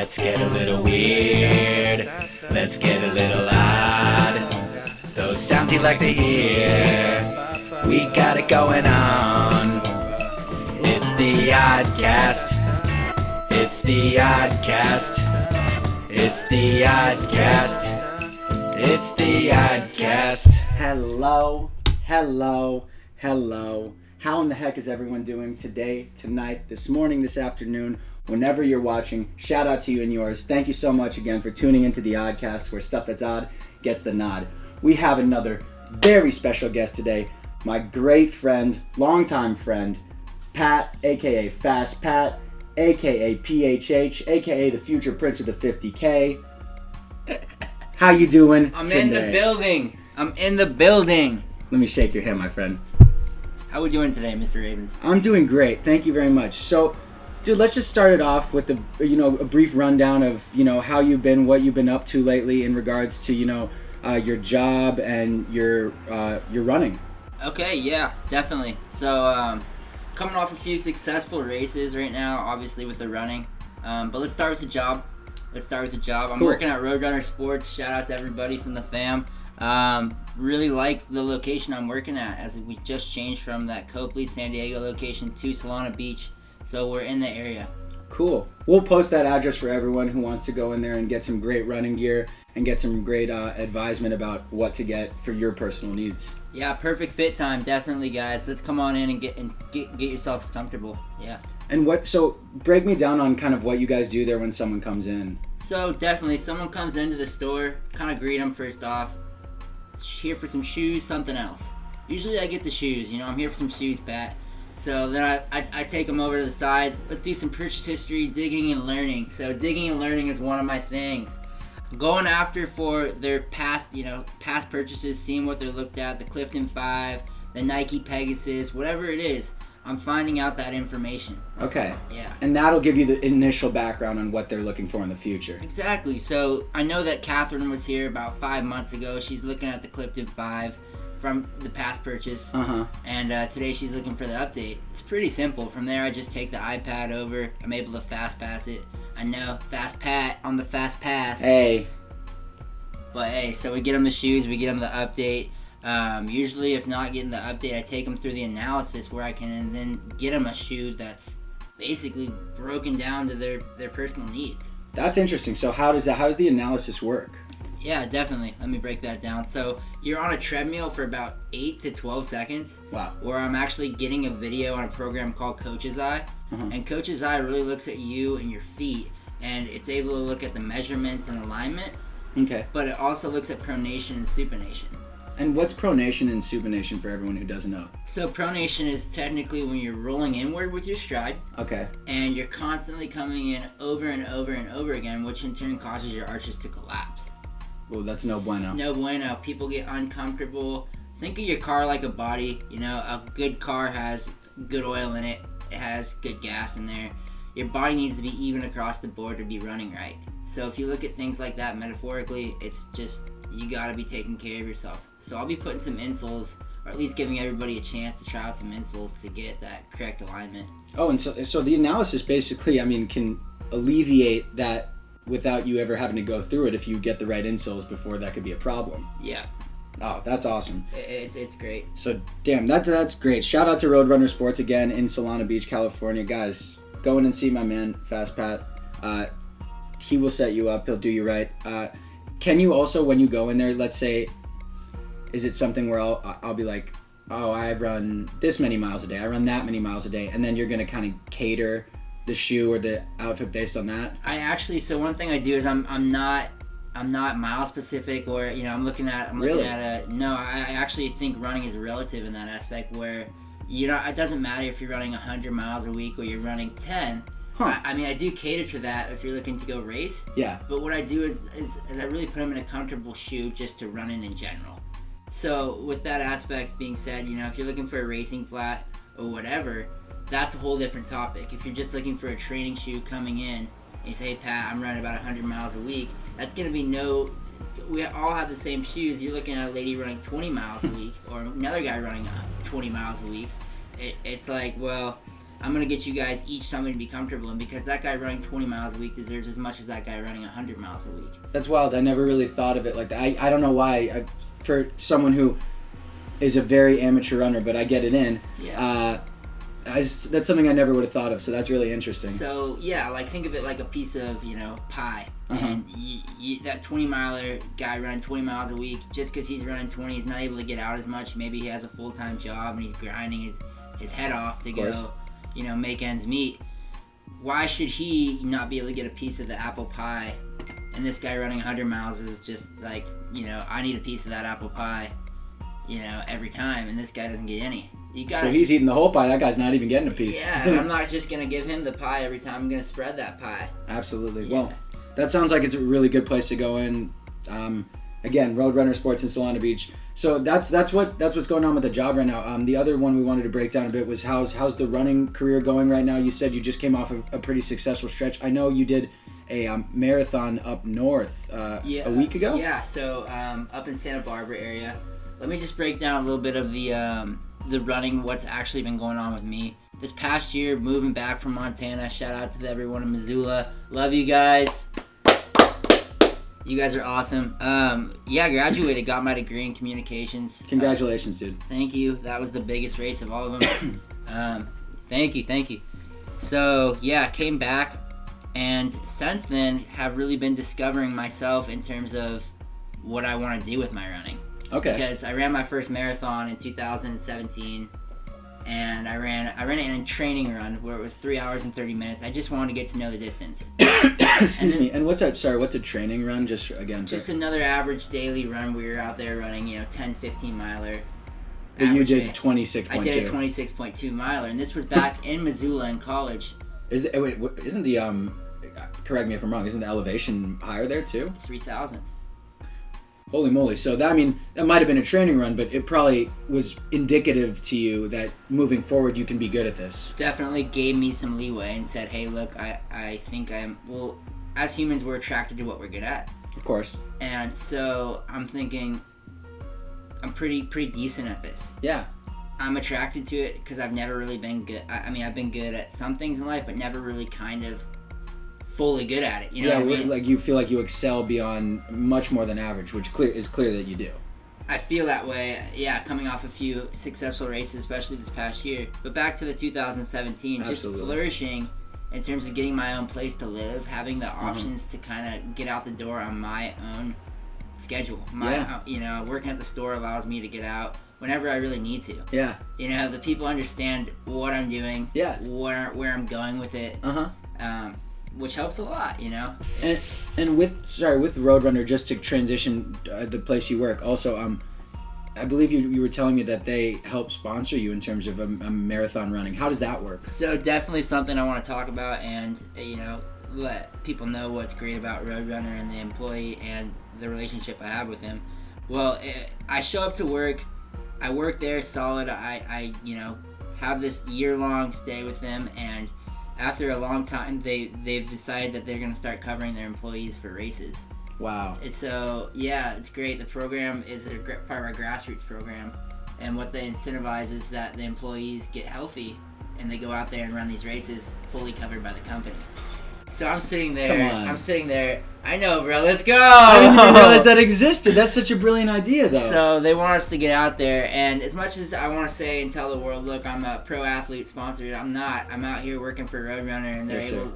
Let's get a little weird. Let's get a little odd. Those sounds you like to hear. We got it going on. It's the ODDCAST. It's the ODDCAST. It's the ODDCAST. It's the ODDCAST. Hello. How in the heck is everyone doing today, tonight, this morning, this afternoon, whenever you're watching? Shout out to you and yours. Thank you so much again for tuning into the ODDCAST, where stuff that's odd gets the nod. We have another very special guest today, my great friend, longtime friend, Pat, aka fastpat, aka PHH, aka the future prince of the 50K. How you doing today? I'm in the building. Let me shake your hand, my friend. How are we doing today, Mr. Ravens? I'm doing great. Thank you very much. So, dude, let's just start it off with a brief rundown of, how you've been, what you've been up to lately in regards to, your job and your running. Okay, yeah, definitely. So, coming off a few successful races right now, obviously with the running. But let's start with the job. I'm Cool. working at Roadrunner Sports. Shout out to everybody from the fam. Really like the location I'm working at, as we just changed from that Copley, San Diego location to Solana Beach. So we're in the area. Cool. We'll post that address for everyone who wants to go in there and get some great running gear and get some great advisement about what to get for your personal needs. Yeah, perfect fit time, definitely, guys. Let's come on in and get yourselves comfortable. Yeah. And so break me down on kind of what you guys do there when someone comes in. So definitely, someone comes into the store, kind of greet them first off. Here for some shoes, something else. Usually I get the shoes, I'm here for some shoes, Pat. So then I take them over to the side. Let's do some purchase history, digging and learning. So digging and learning is one of my things. Going after for their past purchases, seeing what they're looked at, the Clifton 5, the Nike Pegasus, whatever it is. I'm finding out that information. Okay. Yeah. And that'll give you the initial background on what they're looking for in the future. Exactly. So I know that Catherine was here about 5 months ago. She's looking at the Clifton 5 from the past purchase. Uh-huh. And today she's looking for the update. It's pretty simple. From there, I just take the iPad over. I'm able to fast pass it. I know, fast pat on the fast pass. Hey. But hey, so we get them the shoes, we get them the update. Usually, if not getting the update, I take them through the analysis where I can then get them a shoe that's basically broken down to their personal needs. That's interesting. So how does the analysis work? Yeah, definitely. Let me break that down. So you're on a treadmill for about 8 to 12 seconds. Wow. Where I'm actually getting a video on a program called Coach's Eye. Uh-huh. And Coach's Eye really looks at you and your feet, and it's able to look at the measurements and alignment. Okay. But it also looks at pronation and supination. And what's pronation and supination for everyone who doesn't know? So pronation is technically when you're rolling inward with your stride. Okay. And you're constantly coming in over and over and over again, which in turn causes your arches to collapse. Well, that's no bueno. No bueno. People get uncomfortable. Think of your car like a body. A good car has good oil in it. It has good gas in there. Your body needs to be even across the board to be running right. So if you look at things like that metaphorically, it's just, you gotta be taking care of yourself. So I'll be putting some insoles, or at least giving everybody a chance to try out some insoles to get that correct alignment. Oh, and so the analysis basically, can alleviate that without you ever having to go through it if you get the right insoles before that could be a problem. Yeah. Oh, that's awesome. It's great. So, damn, that's great. Shout out to Roadrunner Sports again in Solana Beach, California. Guys, go in and see my man, fastpat. He will set you up. He'll do you right. Can you also, when you go in there, let's say, is it something where I'll be like, oh, I run this many miles a day, I run that many miles a day, and then you're going to kind of cater the shoe or the outfit based on that? So one thing I do is I'm not mile specific, or I actually think running is relative in that aspect, where it doesn't matter if you're running 100 miles a week or you're running 10. Huh. I do cater to that if you're looking to go race. Yeah. But what I do is I really put them in a comfortable shoe just to run in general. So with that aspect being said, if you're looking for a racing flat or whatever, that's a whole different topic. If you're just looking for a training shoe coming in and you say, hey Pat, I'm running about 100 miles a week, that's going to be we all have the same shoes. You're looking at a lady running 20 miles a week or another guy running 20 miles a week. It's like, well, I'm going to get you guys each something to be comfortable in, because that guy running 20 miles a week deserves as much as that guy running 100 miles a week. That's wild. I never really thought of it like that. I don't know why. For someone who is a very amateur runner, but I get it in. Yeah. That's something I never would have thought of, so that's really interesting. So, yeah, like think of it like a piece of, pie. Uh-huh. And that 20-miler guy running 20 miles a week, just because he's running 20, he's not able to get out as much. Maybe he has a full-time job and he's grinding his head off to go, make ends meet. Why should he not be able to get a piece of the apple pie? And this guy running 100 miles is just like, I need a piece of that apple pie, every time, and this guy doesn't get any. So he's eating the whole pie. That guy's not even getting a piece. Yeah, and I'm not just going to give him the pie every time. I'm going to spread that pie. Absolutely. Yeah. Well, that sounds like it's a really good place to go in. Again, Roadrunner Sports in Solana Beach. So that's what's going on with the job right now. The other one we wanted to break down a bit was how's the running career going right now? You said you just came off a pretty successful stretch. I know you did a marathon up north a week ago. Yeah, so up in Santa Barbara area. Let me just break down a little bit of the running, what's actually been going on with me. This past year, moving back from Montana, shout out to everyone in Missoula. Love you guys. You guys are awesome. Graduated, got my degree in communications. Congratulations, dude. Thank you. That was the biggest race of all of them. Thank you. So, came back, and since then have really been discovering myself in terms of what I want to do with my running. Okay. Because I ran my first marathon in 2017, and I ran it in a training run where it was 3 hours and 30 minutes. I just wanted to get to know the distance. Excuse me. And what's a training run? Just another average daily run. We were out there running, 10, 15 miler. But you did 26.2. I did a 26.2 miler, and this was back in Missoula in college. Isn't the correct me if I'm wrong, isn't the elevation higher there too? 3,000. Holy moly. So that might have been a training run, but it probably was indicative to you that moving forward you can be good at this. Definitely gave me some leeway and said, hey, look, I think as humans, we're attracted to what we're good at. Of course. And so I'm thinking I'm pretty decent at this. Yeah. I'm attracted to it because I've never really been good. I've been good at some things in life, but never really kind of fully good at it. You know what I mean? Like you feel like you excel beyond much more than average, which is clear that you do. I feel that way, coming off a few successful races, especially this past year. But back to the 2017, Absolutely. Just flourishing in terms of getting my own place to live, having the options to kind of get out the door on my own schedule. Working at the store allows me to get out whenever I really need to. Yeah. The people understand what I'm doing. Yeah. Where I'm going with it. Which helps a lot, And with Roadrunner, just to transition the place you work, also, I believe you were telling me that they help sponsor you in terms of a marathon running. How does that work? So definitely something I want to talk about and, let people know what's great about Roadrunner and the employee and the relationship I have with him. Well, I show up to work. I work there solid. I have this year-long stay with them, and after a long time, they've decided that they're going to start covering their employees for races. Wow. And so, it's great. The program is a part of our grassroots program, and what they incentivize is that the employees get healthy, and they go out there and run these races fully covered by the company. So I'm sitting there. I know, bro. Let's go. I didn't even realize that existed. That's such a brilliant idea, though. So they want us to get out there, and as much as I want to say and tell the world, look, I'm a pro athlete sponsored, I'm not. I'm out here working for Roadrunner, and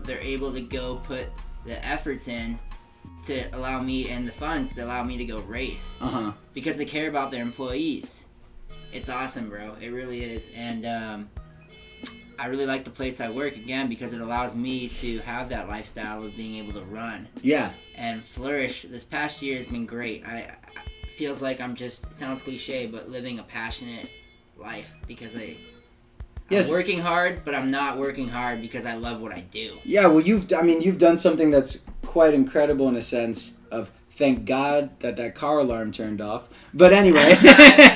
they're able to go put the efforts in to allow me and the funds to allow me to go race. Because they care about their employees. It's awesome, bro. It really is, and I really like the place I work, again, because it allows me to have that lifestyle of being able to run. Yeah. And flourish. This past year has been great. I feels like I'm just, sounds cliche, but living a passionate life because I'm working hard, but I'm not working hard because I love what I do. Yeah, well, you've done something that's quite incredible in a sense of, thank God that car alarm turned off. But anyway.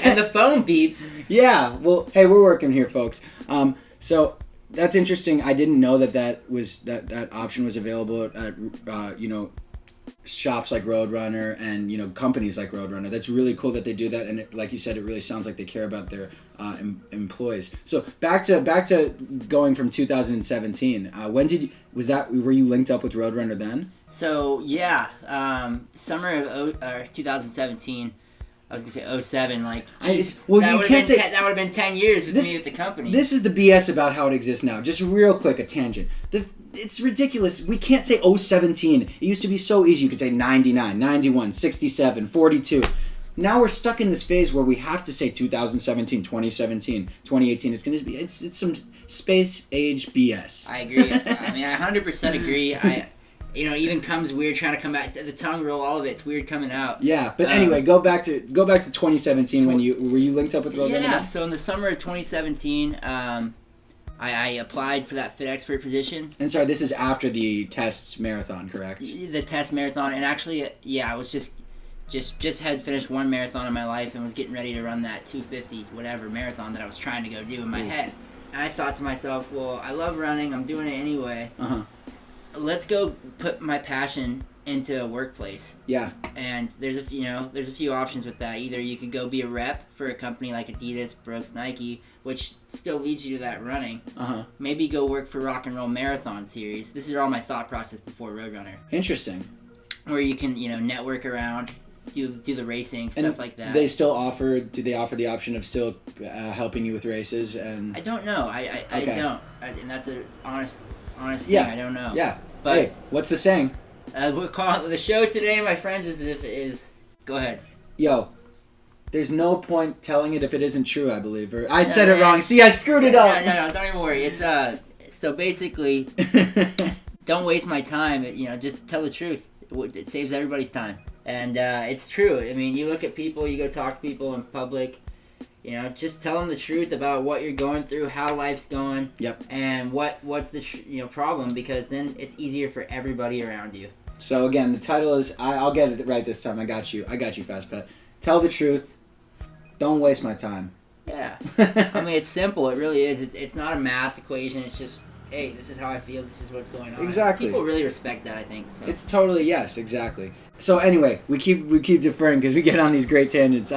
And the phone beeps. Yeah, well, hey, we're working here, folks. So that's interesting. I didn't know that option was available at shops like Roadrunner and companies like Roadrunner. That's really cool that they do that, and like you said, it really sounds like they care about their employees. So back to going from 2017. Were you linked up with Roadrunner then? So yeah, summer of 2017. I was gonna say 07. Like, that would have been 10 years with me with the company. This is the BS about how it exists now. Just real quick, a tangent. It's ridiculous. We can't say 017. It used to be so easy. You could say 99, 91, 67, 42. Now we're stuck in this phase where we have to say 2017, 2017, 2018. It's some space age BS. I agree. I mean, I 100% agree. Even comes weird trying to come back to the tongue roll. All of it's weird coming out. Yeah, but anyway, go back to 2017 when were you linked up with Roadrunner? Yeah. So in the summer of 2017, I applied for that fit expert position. And sorry, this is after the test marathon, correct? The test marathon, and actually, I was just had finished one marathon in my life and was getting ready to run that 250 whatever marathon that I was trying to go do in my head. And I thought to myself, well, I love running. I'm doing it anyway. Let's go put my passion into a workplace. Yeah. And there's a few options with that. Either you could go be a rep for a company like Adidas, Brooks, Nike, which still leads you to that running. Maybe go work for Rock and Roll Marathon Series. This is all my thought process before Roadrunner. Interesting. Where you can, network around, do the racing, stuff like that. They still offer? Do they offer the option of still helping you with races? And I don't know. I don't. And that's an honest thing. Yeah. I don't know. Yeah. But hey, what's the saying? We'll call the show today, my friends, is go ahead. Yo, there's no point telling it if it isn't true, I believe. Or I said it wrong. See, I screwed it up. No, don't even worry. It's so basically, don't waste my time. Just tell the truth. It saves everybody's time, and it's true. I mean, you look at people, you go talk to people in public. Just tell them the truth about what you're going through, how life's going, and what's the problem, because then it's easier for everybody around you. So again, the title is I'll get it right this time. I got you, fastpat. Tell the truth. Don't waste my time. Yeah, I mean, it's simple. It really is. It's not a math equation. It's just, hey, this is how I feel. This is what's going on. Exactly. People really respect that, I think. So. It's totally yes, exactly. So anyway, we keep deferring because we get on these great tangents.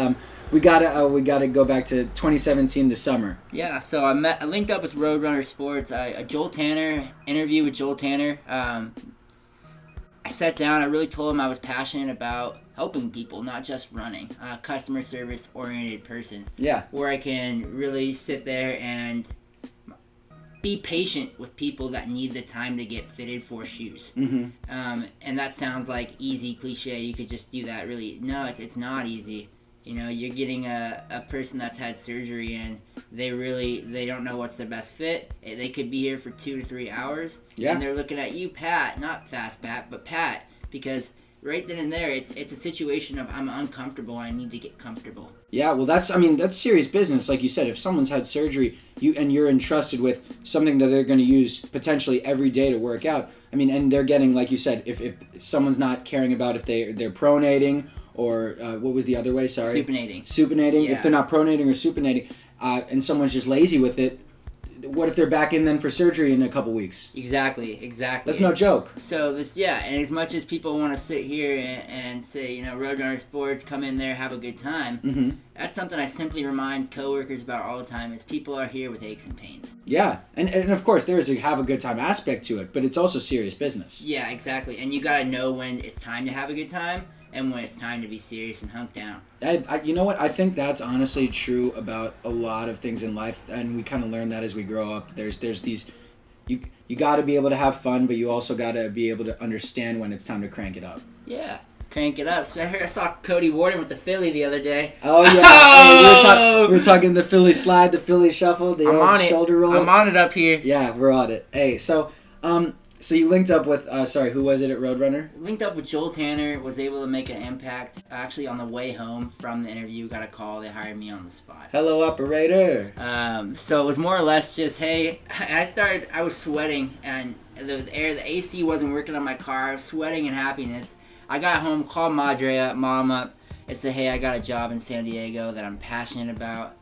We gotta go back to 2017, the summer. Yeah, so I linked up with Roadrunner Sports. A Joel Tanner interview with Joel Tanner. I sat down. I really told him I was passionate about helping people, not just running. Customer service oriented person. Yeah. Where I can really sit there and be patient with people that need the time to get fitted for shoes. And that sounds like easy cliche. You could just do that. Really, no, it's not easy. You're getting a person that's had surgery and they don't know what's their best fit. They could be here for 2 to 3 hours. Yeah. And they're looking at you, Pat, not fastpat, but Pat, because right then and there, it's a situation of I'm uncomfortable and I need to get comfortable. Yeah, well, that's serious business. Like you said, if someone's had surgery, you're entrusted with something that they're going to use potentially every day to work out. I mean, and they're getting, like you said, if someone's not caring about if they're pronating or what was the other way? Sorry. Supinating. Yeah. If they're not pronating or supinating, and someone's just lazy with it, what if they're back in then for surgery in a couple weeks? Exactly. That's no joke. So and as much as people want to sit here and say, Roadrunner Sports, come in there, have a good time, that's something I simply remind coworkers about all the time, is people are here with aches and pains. Yeah, and of course there's a have a good time aspect to it, but it's also serious business. Yeah, exactly, and you gotta know when it's time to have a good time and when it's time to be serious and hunk down. You know what? I think that's honestly true about a lot of things in life, and we kind of learn that as we grow up. There's these, you got to be able to have fun, but you also got to be able to understand when it's time to crank it up. Yeah, crank it up. So I saw Cody Warden with the Philly the other day. Oh yeah, hey, we were talking the Philly slide, the Philly shuffle, the old shoulder roll. I'm on it up here. Yeah, we're on it. Hey, so So you linked up with, who was it at Roadrunner? Linked up with Joel Tanner, was able to make an impact. Actually, on the way home from the interview, got a call. They hired me on the spot. Hello, operator. So it was more or less just, hey, I was sweating, and the AC wasn't working on my car. I was sweating in happiness. I got home, called Mom up, and said, hey, I got a job in San Diego that I'm passionate about.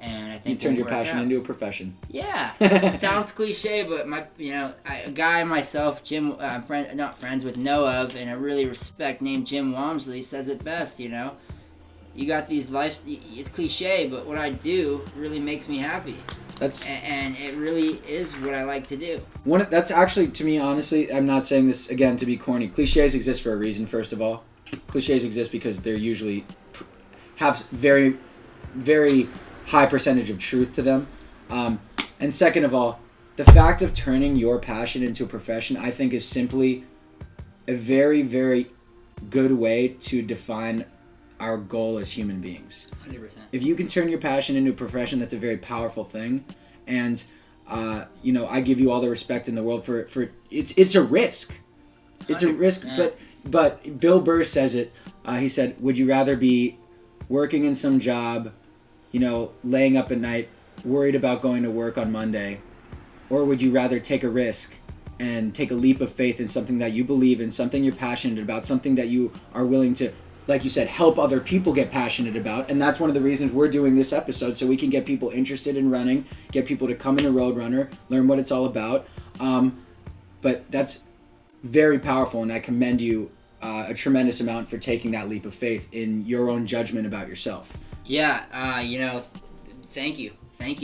and I think you turned we'll your work passion out. into a profession. Yeah, it sounds cliche, but a guy myself, Jim, not friends with, know of, and I really respect, named Jim Walmsley, says it best. You got these lives. It's cliche, but what I do really makes me happy. And it really is what I like to do. That's actually, to me, honestly, I'm not saying this again to be corny. Cliches exist for a reason. First of all, cliches exist because they're usually have very, very high percentage of truth to them. And second of all, the fact of turning your passion into a profession, I think, is simply a very, very good way to define our goal as human beings. 100%. If you can turn your passion into a profession, that's a very powerful thing. And I give you all the respect in the world for it's a risk. It's a risk, but Bill Burr says it. He said, "Would you rather be working in some job, laying up at night, worried about going to work on Monday, or would you rather take a risk and take a leap of faith in something that you believe in, something you're passionate about, something that you are willing to, like you said, help other people get passionate about?" And that's one of the reasons we're doing this episode, so we can get people interested in running, get people to come into Roadrunner, learn what it's all about. But that's very powerful, and I commend you a tremendous amount for taking that leap of faith in your own judgment about yourself. Yeah, thank you,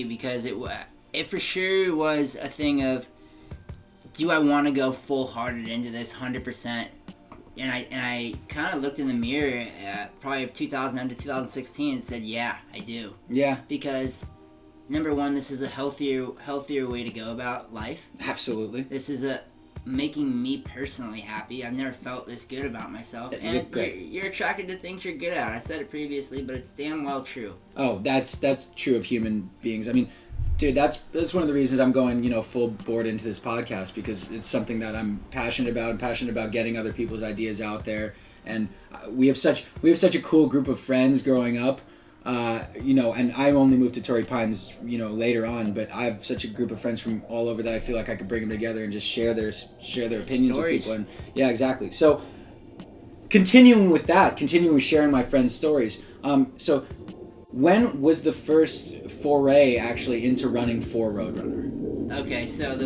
because it for sure was a thing of, do I want to go full-hearted into this 100%? And I kind of looked in the mirror probably 2000 to 2016 and said, yeah, I do. Yeah. Because, number one, this is a healthier way to go about life. Absolutely. This is making me personally happy. I've never felt this good about myself. And you're attracted to things you're good at. I said it previously, but it's damn well true. Oh, that's true of human beings. I mean, dude, that's one of the reasons I'm going, full board into this podcast, because it's something that I'm passionate about. I'm passionate about getting other people's ideas out there, and we have such a cool group of friends growing up. And I only moved to Torrey Pines, later on, but I have such a group of friends from all over that I feel like I could bring them together and just share their opinions with people. And yeah, exactly. So continuing with sharing my friends' stories. So when was the first foray actually into running for Roadrunner? Okay, so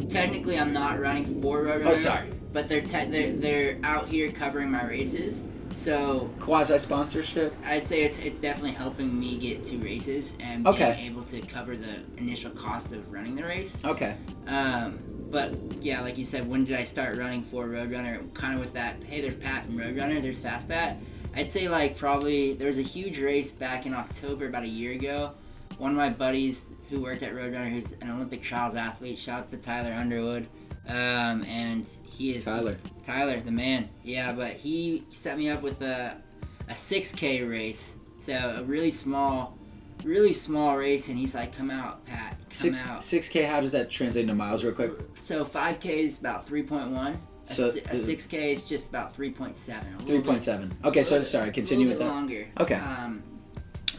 technically I'm not running for Roadrunner. Oh, sorry. But they're out here covering my races. So quasi-sponsorship? I'd say it's definitely helping me get to races and being able to cover the initial cost of running the race. Okay. But yeah, like you said, when did I start running for Roadrunner? Kind of with that, hey, there's Pat from Roadrunner, there's fastpat. I'd say probably there was a huge race back in October about a year ago. One of my buddies who worked at Roadrunner, who's an Olympic trials athlete, shouts to Tyler Underwood, and he is Tyler, the man. Yeah, but he set me up with a 6K race, so a really small race, and he's like, "Come out, Pat, come out." 6K, how does that translate into miles, real quick? So 5K is about 3.1. A 6K is just about 3.7. 3.7. Okay, so sorry, continue with that. A little bit longer. Okay.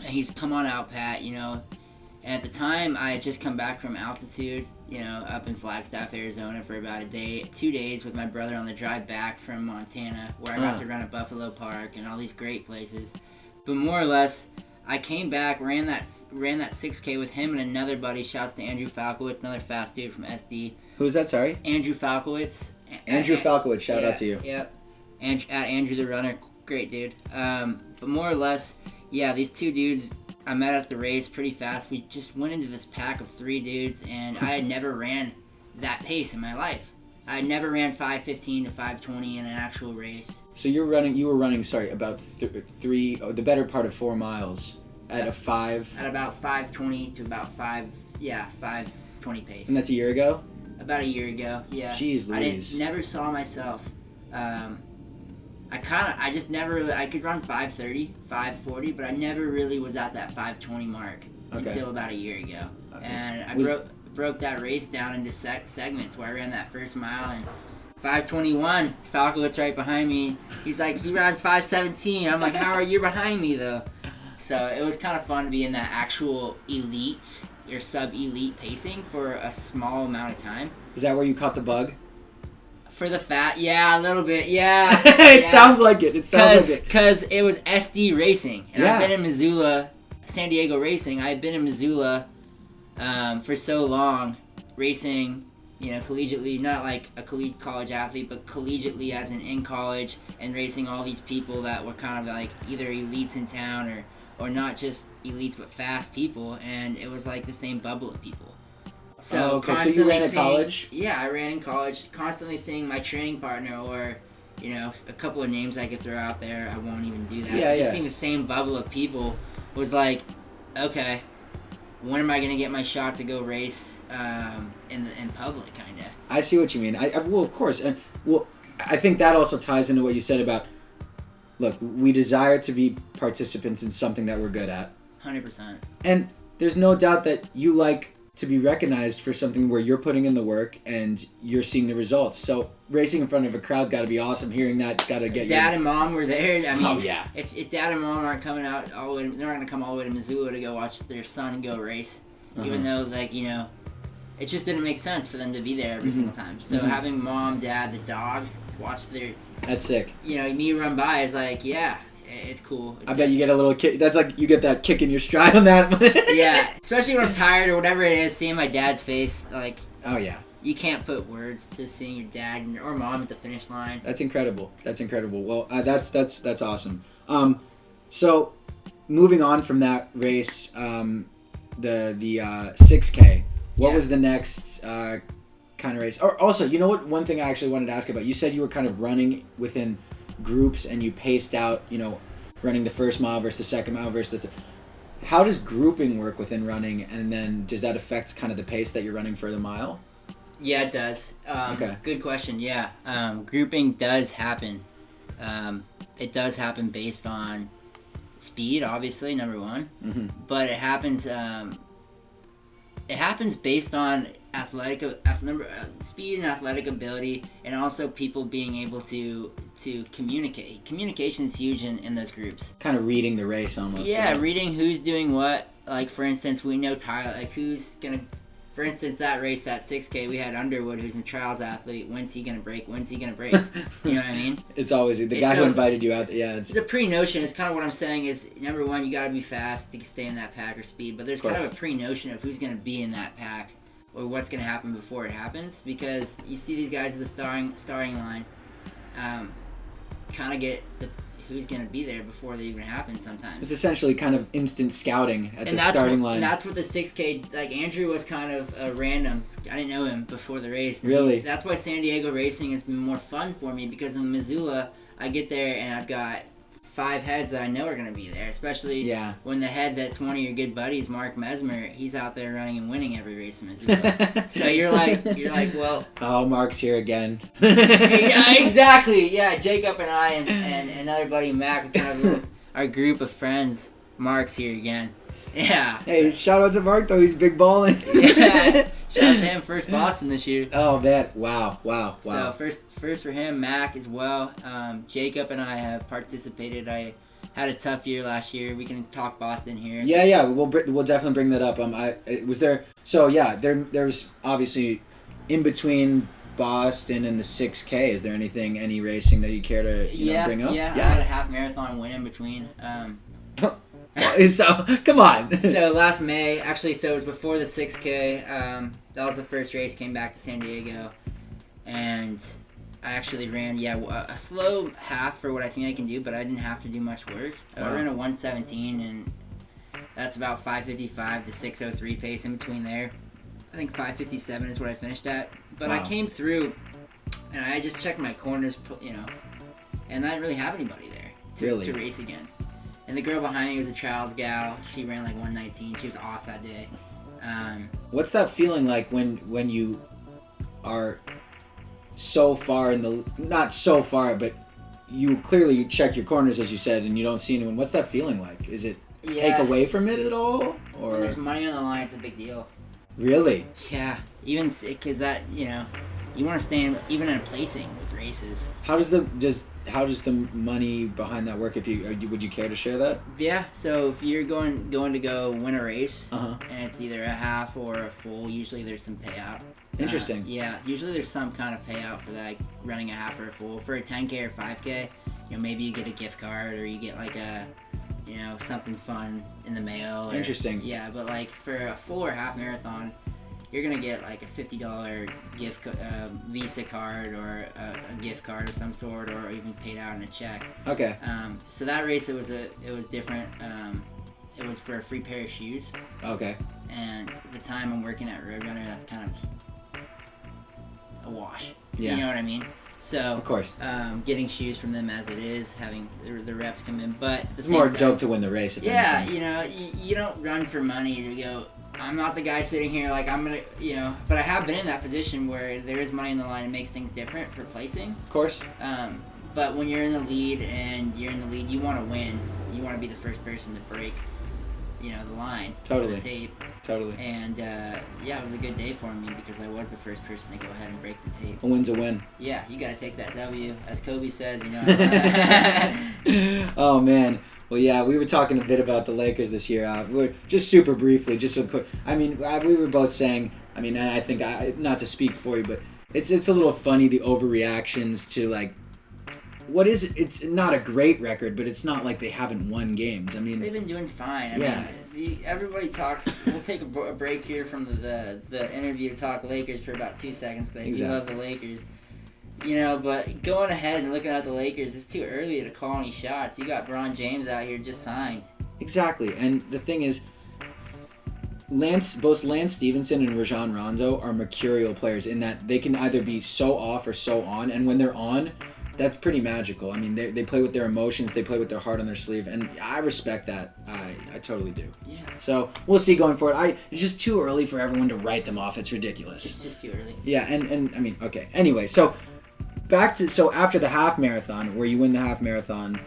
And he's, "Come on out, Pat," And at the time, I had just come back from altitude, up in Flagstaff, Arizona for about 2 days with my brother on the drive back from Montana, where I got to run at Buffalo Park and all these great places. But more or less, I came back, ran that 6K with him and another buddy. Shouts to Andrew Falkowitz, another fast dude from SD. Who's that, sorry? Andrew Falkowitz. Andrew Falkowitz, shout out to you. Yep. And at Andrew the Runner, great dude. But more or less, yeah, these two dudes I met at the race pretty fast. We just went into this pack of 3 dudes, and I had never ran that pace in my life. I had never ran 5:15 to 5:20 in an actual race. So you were running, about the better part of 4 miles at a 5. At about 5:20 to about 5:20 pace. And that's a year ago? About a year ago, yeah. Jeez Louise. I never saw myself. I could run 5:30, 5:40, but I never really was at that 5:20 mark until about a year ago. Okay. And I broke that race down into segments where I ran that first mile and 5:21. Falkowitz right behind me. He's like, "You ran 5:17." I'm like, "How are you behind me though?" So it was kind of fun to be in that actual elite or sub-elite pacing for a small amount of time. Is that where you caught the bug? For the fat, yeah, a little bit, yeah. It sounds like it. Because it was SD racing, and I've been in Missoula San Diego racing. I had been in Missoula for so long, racing, collegiately, not like a college athlete, but collegiately as in college, and racing all these people that were kind of like either elites in town or not just elites but fast people, and it was like the same bubble of people. So okay, so you ran in college? Yeah, I ran in college, constantly seeing my training partner or, a couple of names I could throw out there. I won't even do that. Yeah, Just seeing the same bubble of people was like, okay, when am I going to get my shot to go race in public, kind of? I see what you mean. Well, of course. And, I think that also ties into what you said about, look, we desire to be participants in something that we're good at. 100%. And there's no doubt that you like to be recognized for something where you're putting in the work and you're seeing the results. So racing in front of a crowd's got to be awesome. Hearing that, got to get Dad and Mom were there. I mean, oh, yeah. If Dad and Mom aren't coming out all the way, they're not going to come all the way to Missoula to go watch their son go race. Even though, like, it just didn't make sense for them to be there every single time. So having Mom, Dad, the dog watch their... That's sick. Me run by is like, yeah, it's cool. I bet you get a little kick. That's like you get that kick in your stride on that. Yeah, especially when I'm tired or whatever it is, seeing my dad's face, like... Oh, yeah. You can't put words to seeing your dad or mom at the finish line. That's incredible. Well, that's awesome. So, moving on from that race, the 6K. What was the next kind of race? Or also, you know what? One thing I actually wanted to ask about. You said you were kind of running within groups and you paced out. Running the first mile versus the second mile versus the. How does grouping work within running, and then does that affect kind of the pace that you're running for the mile? Yeah, it does. Okay. Good question. Yeah, grouping does happen. It does happen based on speed, obviously, number one. Mm-hmm. But it happens. It happens based on speed and athletic ability, and also people being able to communicate. Communication is huge in those groups. Kind of reading the race almost. Yeah, right? Reading who's doing what. Like, for instance, we know Tyler. Like, who's gonna. For instance, that race, that 6K, we had Underwood, who's a trials athlete. When's he gonna break? You know what I mean? It's always the guy who invited you out. Yeah, it's a pre-notion. It's kind of what I'm saying is, number one, you gotta be fast to stay in that pack or speed. But there's kind of a pre-notion of who's gonna be in that pack or what's gonna happen before it happens, because you see these guys at the starting line, kind of get who's going to be there before they even happen sometimes. It's essentially kind of instant scouting at the starting line. And that's what the 6K, like, Andrew was kind of a random. I didn't know him before the race. Really? That's why San Diego racing has been more fun for me, because in Missoula, I get there and I've got 5 heads that I know are going to be there, especially when the head that's one of your good buddies, Mark Mesmer, he's out there running and winning every race in Missoula. So you're like, well... Oh, Mark's here again. Yeah, exactly. Yeah, Jacob and I and another buddy, Mac, kind of our group of friends. Mark's here again. Yeah. Hey, shout out to Mark, though. He's big balling. Yeah. Shout out to him. First Boston this year. Oh, man. Wow. So first for him, Mac as well. Jacob and I have participated. I had a tough year last year. We can talk Boston here. Yeah. We'll definitely bring that up. There's obviously in between Boston and the 6K. Is there any racing that you care to bring up? Yeah. I had a half marathon win in between. So come on. So last May, actually, so it was before the 6K. That was the first race. Came back to San Diego, and I actually ran a slow half for what I think I can do, but I didn't have to do much work. Wow. I ran a 1:17, and that's about 5:55 to 6:03 pace in between there. I think 5:57 is what I finished at. But I came through, and I just checked my corners, and I didn't really have anybody there to race against. And the girl behind me was a trials gal. She ran like 1:19. She was off that day. What's that feeling like when you are so far not so far, but you clearly check your corners, as you said, and you don't see anyone? What's that feeling like? Is it take away from it at all? Or when there's money on the line, it's a big deal. Really? Yeah. Even because that, you want to stay even in placing with races. How does the money behind that work? Would you care to share that? Yeah. So if you're going to go win a race, and it's either a half or a full, usually there's some payout. Interesting. Yeah. Usually there's some kind of payout for that, like running a half or a full. For a 10K or 5K, maybe you get a gift card, or you get like a you know, something fun in the mail. Interesting. Yeah, but like for a full or half marathon, you're gonna get like a $50 Visa card or a gift card of some sort, or even paid out in a check. Okay. So that race, it was different. It was for a free pair of shoes. Okay. And at the time I'm working at Roadrunner, that's kind of a wash. Yeah. You know what I mean? So, of course. Getting shoes from them as it is, having the reps come in, but at the It's same more time, dope to win the race. If anything. you know, you don't run for money to go, I'm not the guy sitting here like I'm gonna, you know, but I have been in that position where there is money in the line and makes things different for placing. Of course. But when you're in the lead you want to win. You want to be the first person to break, you know, the line. Totally. The tape. Totally. And it was a good day for me because I was the first person to go ahead and break the tape. A win's a win. Yeah, you gotta take that W, as Cody says. You know. Oh man. Well, yeah, we were talking a bit about the Lakers this year. We were just super briefly, just so quick. I mean, we were both saying. I mean, I think not to speak for you, but it's a little funny, the overreactions to like. What is it? It's not a great record, but it's not like they haven't won games. I mean, they've been doing fine. I mean, everybody talks. We'll take a break here from the interview to talk Lakers for about 2 seconds because I do love the Lakers. You know, but going ahead and looking at the Lakers, it's too early to call any shots. You got LeBron James out here just signed. Exactly, and the thing is, both Lance Stevenson and Rajon Rondo are mercurial players in that they can either be so off or so on, and when they're on, that's pretty magical. I mean, they play with their emotions, they play with their heart on their sleeve, and I respect that. I totally do. Yeah. So we'll see going forward. It's just too early for everyone to write them off. It's ridiculous. It's just too early. Yeah, and I mean, okay. Anyway, so after the half marathon, where you win the half marathon,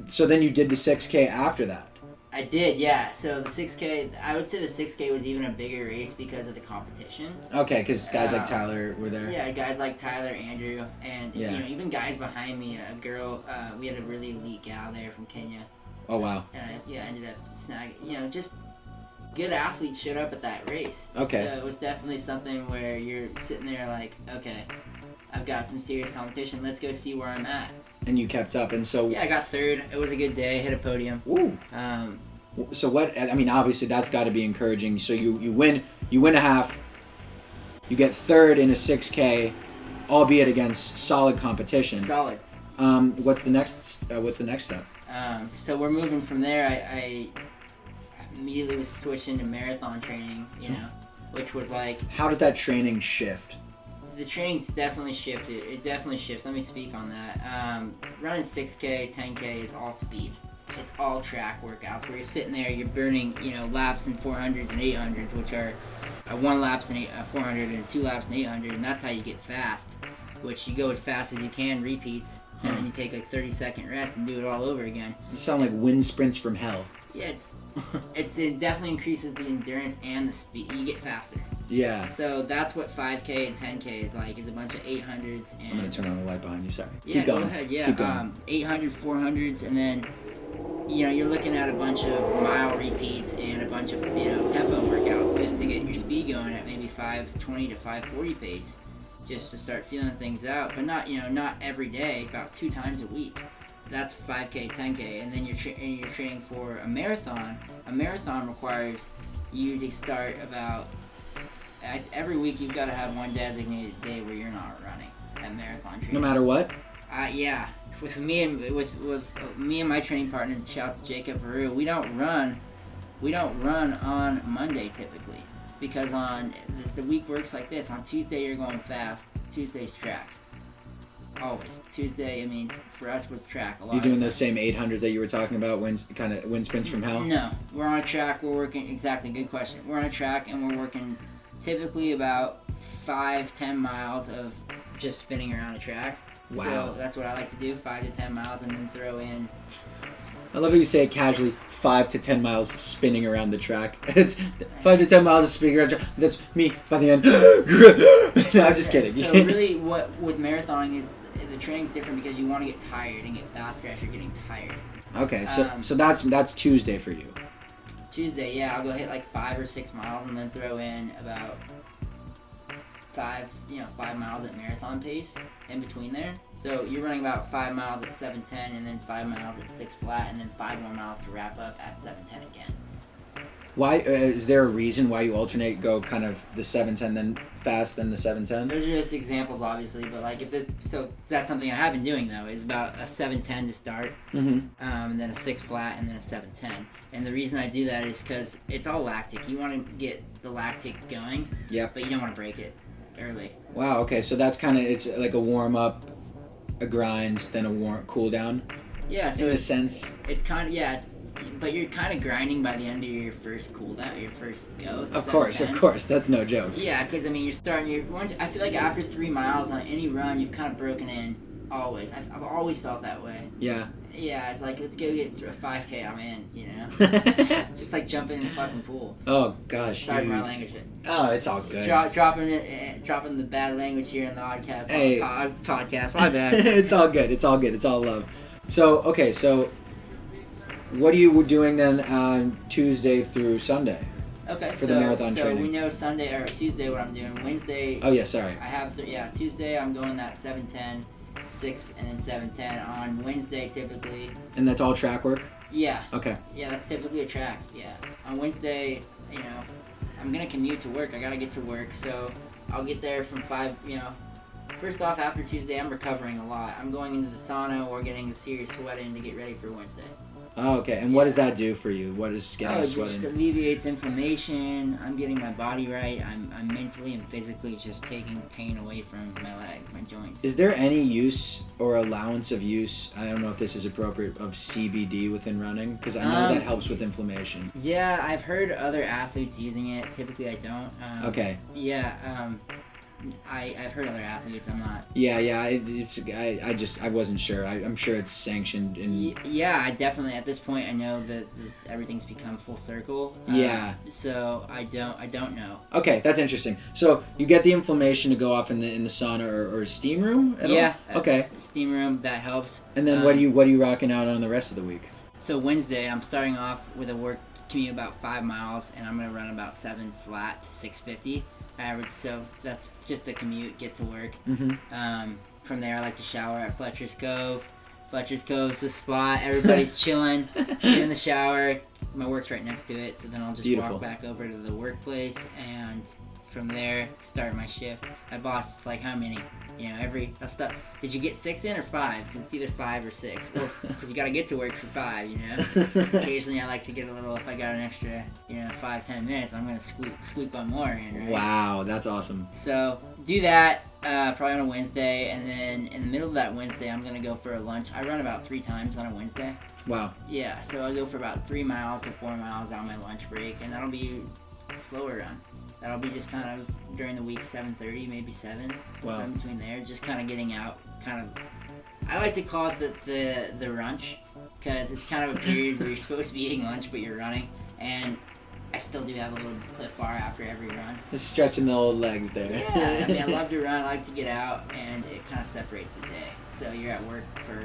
so then you did the 6K after that. I did, yeah. So the 6K, I would say the 6K was even a bigger race because of the competition. Okay, because guys like Tyler were there. Yeah, guys like Tyler, Andrew, and you know, even guys behind me. A girl, we had a really elite gal there from Kenya. Oh wow. And I ended up snagging. You know, just good athletes showed up at that race. Okay. So it was definitely something where you're sitting there like, okay, I've got some serious competition. Let's go see where I'm at. And you kept up, and so... Yeah, I got third. It was a good day. Hit a podium. Ooh. So what... I mean, obviously, that's got to be encouraging. So you win a half. You get third in a 6K, albeit against solid competition. Solid. What's the next step? So we're moving from there. I immediately was switching to marathon training, you know, which was like... How did that training shift? The training's definitely shifted. It definitely shifts. Let me speak on that. Running 6K, 10K is all speed. It's all track workouts where you're sitting there, you're burning, you know, laps in 400s and 800s, which are 1 laps in 400 and 2 laps in 800, and that's how you get fast, which you go as fast as you can, repeats, and then you take like 30-second rest and do it all over again. You sound like wind sprints from hell. Yeah, it definitely increases the endurance and the speed. You get faster. Yeah. So that's what 5K and 10K is like. Is a bunch of 800s and... I'm gonna turn on the light behind you. Sorry. Yeah, Keep going. Go ahead. Yeah. Keep going. 800, 400s, and then you know you're looking at a bunch of mile repeats and a bunch of tempo workouts just to get your speed going at maybe 520 to 540 pace, just to start feeling things out. But not every day. About 2 times a week. That's 5K, 10K, and then you're training for a marathon. A marathon requires you to start about every week. You've got to have one designated day where you're not running at marathon training. No matter what. Yeah. With me and my training partner, shouts to Jacob Veru, we don't run on Monday typically, because on the week works like this. On Tuesday you're going fast. Tuesday's track. Always. Tuesday, I mean, for us was track a lot. You're doing those same 800s that you were talking about, wind sprints from hell? No. We're on a track, we're working, exactly, good question. We're on a track and we're working typically about 5-10 miles of just spinning around a track. Wow. So that's what I like to do, 5 to 10 miles, and then throw in... I love how you say it casually, 5 to 10 miles spinning around the track. It's 5 to 10 miles of spinning around the track. That's me by the end. No, I'm just kidding. So really what with marathoning is the training's different because you want to get tired and get faster as you're getting tired. Okay, so that's Tuesday for you. Tuesday, yeah, I'll go hit like 5 or 6 miles and then throw in about 5 miles at marathon pace in between there. So you're running about 5 miles at 7:10, and then 5 miles at 6 flat, and then 5 more miles to wrap up at 7:10 again. Why is there a reason why you alternate, go kind of the 7:10 then fast then the 7:10? Those are just examples, obviously, but like that's something I have been doing though, is about a 7:10 to start, and then a 6 flat, and then a 7:10. And the reason I do that is because it's all lactic. You want to get the lactic going, but you don't want to break it early. Wow. Okay, so that's kind of, it's like a warm up, a grind, then a cool down. Yeah. So in a sense. It's kind of but you're kind of grinding by the end of your first cool down, your first go. Of course, that's no joke. Yeah, because I mean, I feel like after 3 miles on any run, you've kind of broken in. Always, I've always felt that way. Yeah. Yeah, it's like, let's go get through a 5K, I'm in, It's just like jumping in a fucking pool. Oh gosh. Sorry for my language. Oh, it's all good. Dropping the bad language here in the ODDCAST podcast. My bad. It's all good. It's all love. So what are you doing then on Tuesday through Sunday? Okay, for the marathon training. So we know Sunday or Tuesday what I'm doing. Wednesday. Oh yeah, sorry. I have Tuesday I'm going that 7:10, 6, and then 7:10. On Wednesday typically. And that's all track work? Yeah. Okay. Yeah, that's typically a track. Yeah. On Wednesday, I'm gonna commute to work. I gotta get to work, so I'll get there from 5. First off, after Tuesday, I'm recovering a lot. I'm going into the sauna or getting a serious sweat in to get ready for Wednesday. Oh, okay. And what does that do for you? What is getting a sweat in? It just alleviates inflammation. I'm getting my body right. I'm mentally and physically just taking pain away from my legs, my joints. Is there any use or allowance of use, I don't know if this is appropriate, of CBD within running? Because I know that helps with inflammation. Yeah, I've heard other athletes using it. Typically, I don't. Okay. Yeah, I've heard other athletes. I'm not. Yeah. I wasn't sure. I'm sure it's sanctioned. Yeah, I definitely. At this point, I know that everything's become full circle. Yeah. So I don't know. Okay, that's interesting. So you get the inflammation to go off in the sauna or steam room at all? Okay. Steam room, that helps. And then what are you rocking out on the rest of the week? So Wednesday, I'm starting off with a work commute about 5 miles, and I'm gonna run about 7 flat to 650. Average, so that's just a commute, get to work. From there, I like to shower at Fletcher's Cove. Fletcher's Cove's the spot. Everybody's chilling, in the shower. My work's right next to it, so then I'll just walk back over to the workplace, and from there, start my shift. My boss is like, how many? Did you get 6 in or 5? Because it's either 5 or 6. Well, because you got to get to work for 5, Occasionally I like to get a little, if I got an extra, 5-10 minutes, I'm going to squeak one more in, right? Wow, that's awesome. So, do that probably on a Wednesday, and then in the middle of that Wednesday, I'm going to go for a lunch. I run about 3 times on a Wednesday. Wow. Yeah, so I go for about 3 miles to 4 miles on my lunch break, and that'll be a slower run. That'll be just kind of during the week, 7:30, maybe 7. Wow. So in between there, just kind of getting out, I like to call it the runch, because it's kind of a period where you're supposed to be eating lunch, but you're running, and I still do have a little Cliff Bar after every run. Just stretching the old legs there. Yeah, I mean, I love to run, I like to get out, and it kind of separates the day. So you're at work for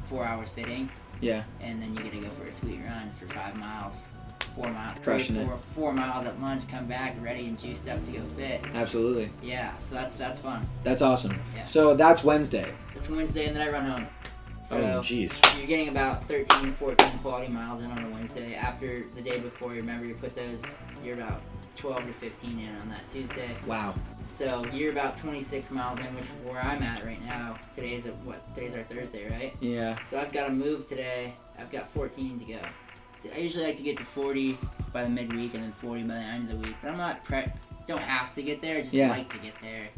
4 hours fitting. Yeah. And then you get to go for a sweet run for 5 miles. 4 miles, crushing it. 4 miles at lunch, come back ready and juiced up to go fit. Absolutely. Yeah, so that's fun. That's awesome. Yeah. So that's Wednesday. That's Wednesday, and then I run home. So oh, jeez. You're getting about 13, 14 quality miles in on a Wednesday. After the day before, remember, you're about 12 to 15 in on that Tuesday. Wow. So you're about 26 miles in, which where I'm at right now. Today's our Thursday, right? Yeah. So I've got to move today. I've got 14 to go. I usually like to get to 40 by the midweek and then 40 by the end of the week. But I'm not don't have to get there. I just like to get there.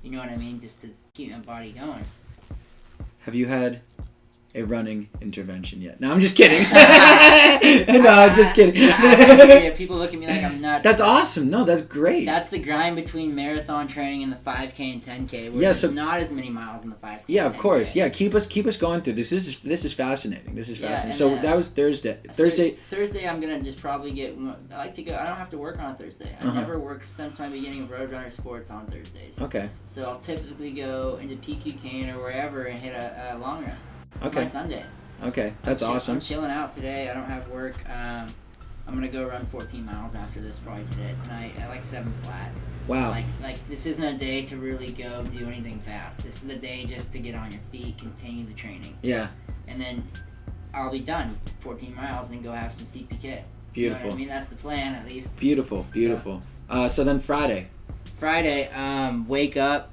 You know what I mean? Just to keep my body going. Have you had a running intervention yet? No, I'm just kidding. No, I'm just kidding. Yeah, people look at me like I'm nuts. That's awesome. No, that's great. That's the grind between marathon training and the 5K and 10K. Where there's not as many miles in the 5K. Yeah, of course. Yeah, keep us going through this. This is fascinating. This is fascinating. So that was Thursday. Thursday, I'm gonna just probably get. I like to go. I don't have to work on a Thursday. I've never worked since my beginning of Roadrunner Sports on Thursdays. Okay. So I'll typically go into PQ Cane or wherever and hit a long run. It's my Sunday. Okay, that's awesome. I'm chilling out today. I don't have work. I'm gonna go run 14 miles after this probably tonight at like 7 flat. Wow. Like this isn't a day to really go do anything fast. This is the day just to get on your feet, continue the training. Yeah. And then I'll be done 14 miles and go have some CPK. Beautiful. You know what I mean? That's the plan at least. Beautiful. So then Friday, wake up,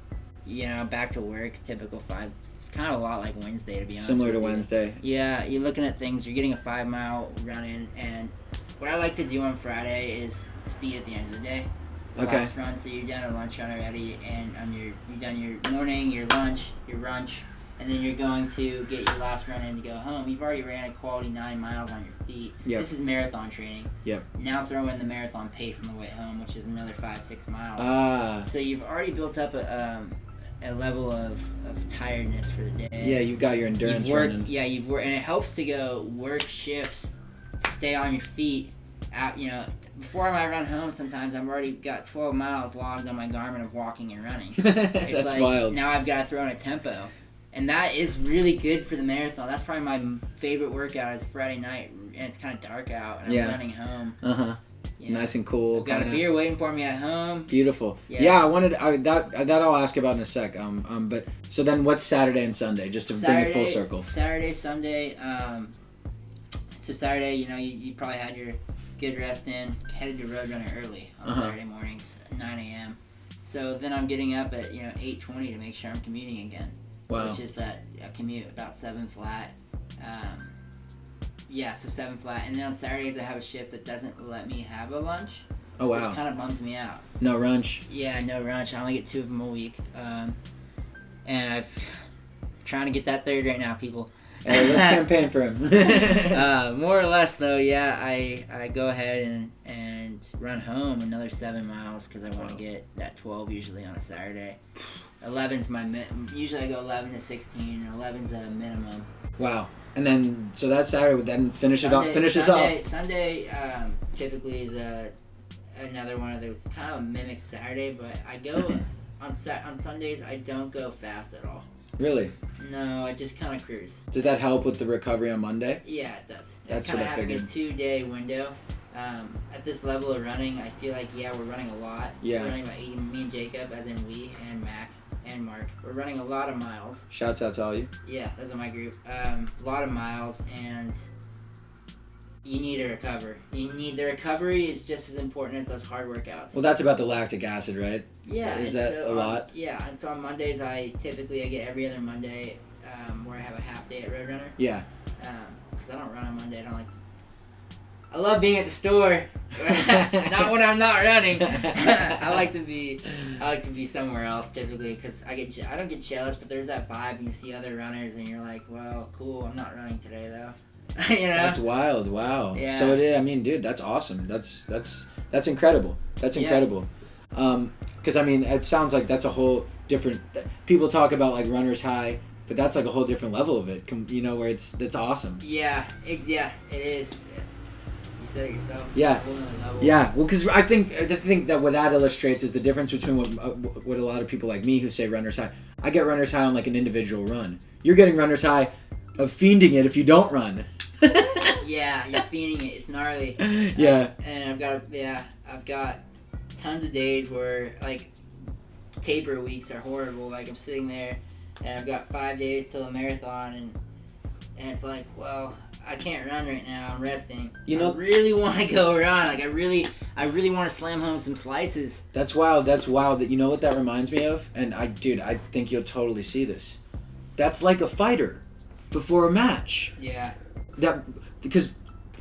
back to work, typical 5. It's kind of a lot like Wednesday, to be honest. similar to with you. Wednesday. Yeah, you're looking at things, you're getting a 5 mile run in, and what I like to do on Friday is speed at the end of the day. Okay. Last run, so you're done a lunch run already, and you've done your morning, your lunch, your brunch, and then you're going to get your last run in to go home. You've already ran a quality 9 miles on your feet. Yep. This is marathon training. Yep. Now throw in the marathon pace on the way home, which is another 5-6 miles. So you've already built up a level of tiredness for the day. Yeah, you've got your endurance running. Yeah, you've worked, and it helps to go work shifts to stay on your feet. Before I run home, sometimes I've already got 12 miles logged on my Garmin of walking and running. It's That's wild. Now I've got to throw in a tempo. And that is really good for the marathon. That's probably my favorite workout is Friday night, and it's kind of dark out, and I'm running home. Nice and cool. I've got a beer waiting for me at home. Beautiful. Yeah, that I'll ask about in a sec. But so then what's Saturday and Sunday, just to bring it full circle? Saturday, Sunday. So Saturday, you probably had your good rest in, headed to Roadrunner early on Saturday mornings, 9 a.m. So then I'm getting up at 8:20 to make sure I'm commuting again. Wow. Which is that commute about 7 flat. So 7 flat. And then on Saturdays I have a shift that doesn't let me have a lunch. Oh wow. Which kind of bums me out. No lunch. Yeah, no lunch. I only get 2 of them a week. And I'm trying to get that third right now, people. Hey, let's campaign for him. More or less, though, yeah, I go ahead and run home another 7 miles because I want to get that 12 usually on a Saturday. 11's usually I go 11 to 16, and 11's a minimum. Wow. And then, so that Saturday would then finish us off. Sunday typically is another one of those kind of mimic Saturday, but I go on Sundays I don't go fast at all. Really? No, I just kind of cruise. Does that help with the recovery on Monday? Yeah, it does. That's it's kind what of I having figured. a 2-day window. At this level of running, I feel like, we're running a lot. Yeah. We're running about 80, me and Jacob, as in we, and Mac, and Mark. We're running a lot of miles. Shouts out to all you. Yeah, those are my group. A lot of miles, and you need to recover. The recovery is just as important as those hard workouts. Well, that's about the lactic acid, right? Yeah. Is that a lot? Yeah, and so on Mondays, I get every other Monday where I have a half day at Roadrunner. Yeah. Because I don't run on Monday. I love being at the store, not when I'm not running. I like to be somewhere else typically because I don't get jealous, but there's that vibe. You see other runners and you're like, well, cool. I'm not running today though. That's wild. Wow. Yeah. So dude, that's awesome. That's incredible. That's incredible. Because it sounds like that's a whole different. People talk about like runner's high. But that's like a whole different level of it, where that's awesome. Yeah, it is. You said it yourself. It's yeah. A whole nother level. Yeah. Well, because I think that what that illustrates is the difference between what a lot of people like me who say runner's high. I get runner's high on like an individual run. You're getting runner's high of fiending it if you don't run. Yeah, you're fiending it. It's gnarly. Yeah. And I've got tons of days where like taper weeks are horrible. Like I'm sitting there. And I've got 5 days till a marathon, and it's like, well, I can't run right now. I'm resting. I really want to go run. Like I really want to slam home some slices. That's wild. That what that reminds me of? And I think you'll totally see this. That's like a fighter before a match. Yeah. Because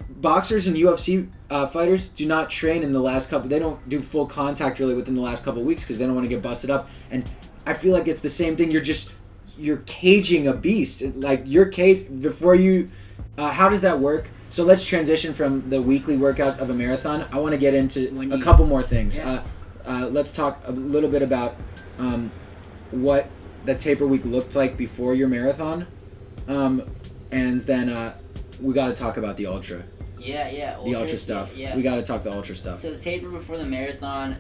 boxers and UFC fighters do not train in the last couple. They don't do full contact really within the last couple of weeks because they don't want to get busted up. And I feel like it's the same thing. You're caging a beast. Like you're before you. How does that work? So let's transition from the weekly workout of a marathon. I want to get into a couple more things. Yeah. Let's talk a little bit about what the taper week looked like before your marathon, and then we got to talk about the ultra. Yeah. The ultra stuff. Yeah. We got to talk the ultra stuff. So the taper before the marathon,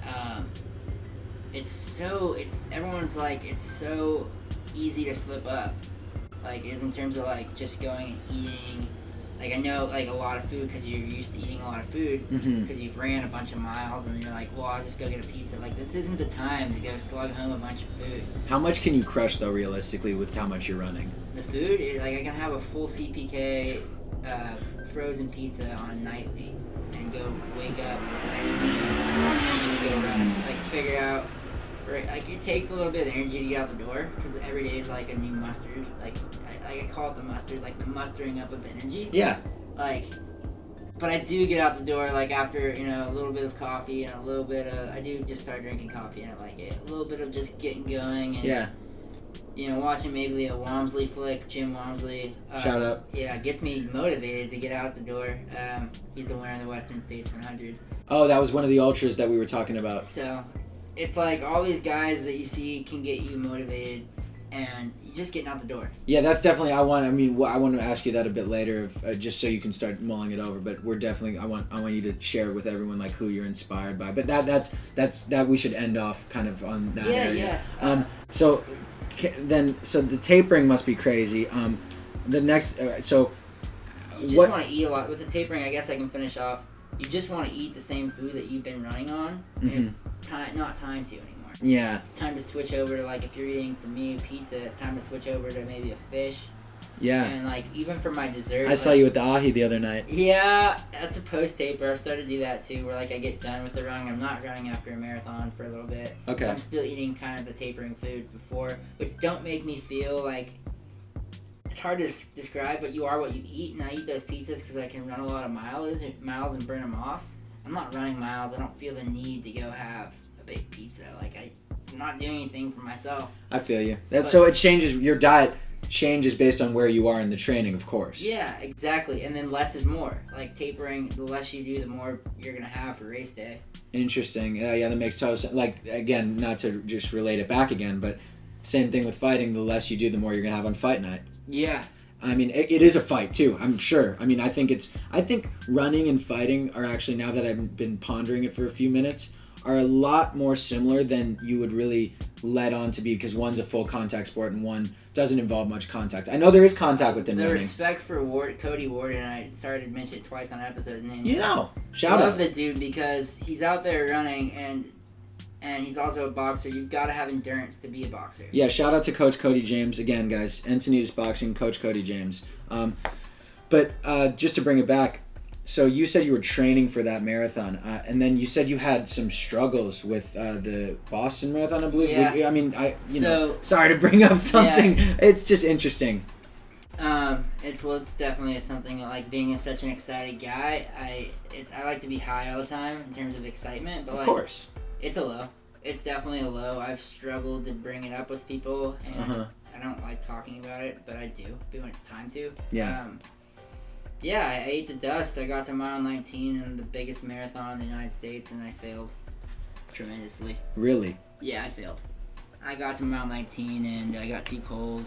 everyone's like it's so easy to slip up, like is in terms of like just going and eating Like, I know, like, a lot of food because you're used to eating a lot of food because you've ran a bunch of miles and you're like, well, I'll just go get a pizza. Like, this isn't the time to go slug home a bunch of food. How much can you crush, though, realistically, with how much you're running? The food, like, I can have a full CPK frozen pizza on nightly and go wake up the next morning and go run. Like, figure out, right, like, it takes a little bit of energy to get out the door because every day is like a new mustard. Like, I call it the mustard, like the mustering up of energy. Yeah. Like, but I do get out the door, like, after, you know, a little bit of coffee and a little bit of, I do just start drinking coffee and I like it. A little bit of just getting going and, Yeah. you know, watching maybe a Walmsley flick, Jim Walmsley. Shoutout. Yeah, gets me motivated to get out the door. He's the winner of the Western States 100. Oh, that was one of the ultras that we were talking about. So, it's like all these guys that you see can get you motivated and you just getting out the door. Yeah, that's definitely. I want to ask you that a bit later, if, just so you can start mulling it over. But we're definitely. I want you to share with everyone like who you're inspired by. But that's we should end off kind of on that area. Yeah. So the tapering must be crazy. The next. So. You just want to eat a lot with the tapering. I guess I can finish off. You just want to eat the same food that you've been running on. And it's not time to anymore. Yeah. It's time to switch over to, like, if you're eating, for me, pizza, it's time to switch over to maybe a fish. Yeah. And, like, even for my dessert. I saw you with the ahi the other night. Yeah, that's a post-taper. I've started to do that, too, where, like, I get done with the run. I'm not running after a marathon for a little bit. Okay. So I'm still eating kind of the tapering food before, which don't make me feel like... It's hard to describe, but you are what you eat, and I eat those pizzas because I can run a lot of miles and burn them off. I'm not running miles. I don't feel the need to go have a big pizza. Like, I'm not doing anything for myself. I feel you. So it changes. Your diet changes based on where you are in the training, of course. Yeah, exactly. And then less is more. Like, tapering, the less you do, the more you're going to have for race day. Interesting. Yeah, that makes total sense. Like, again, not to just relate it back again, but same thing with fighting. The less you do, the more you're going to have on fight night. Yeah. I mean, it is a fight, too, I'm sure. I mean, I think running and fighting are actually, now that I've been pondering it for a few minutes, are a lot more similar than you would really let on to be, because one's a full contact sport and one doesn't involve much contact. I know there is contact within running. The respect for Cody Ward, and I started to mention it twice on episodes. And Shout out. I love the dude because he's out there running and he's also a boxer. You've got to have endurance to be a boxer. Yeah, shout out to Coach Cody James. Again, guys, Encinitas Boxing, Coach Cody James. But just to bring it back, so you said you were training for that marathon, and then you said you had some struggles with the Boston Marathon, I believe. Yeah. I mean, sorry to bring up something. Yeah. It's just interesting. It's definitely something like being such an excited guy. I like to be high all the time in terms of excitement, but of course. It's a low. It's definitely a low. I've struggled to bring it up with people, and I don't like talking about it, but I do when it's time to. Yeah. I ate the dust. I got to mile 19 in the biggest marathon in the United States, and I failed tremendously. Really? Yeah, I failed. I got to mile 19, and I got too cold.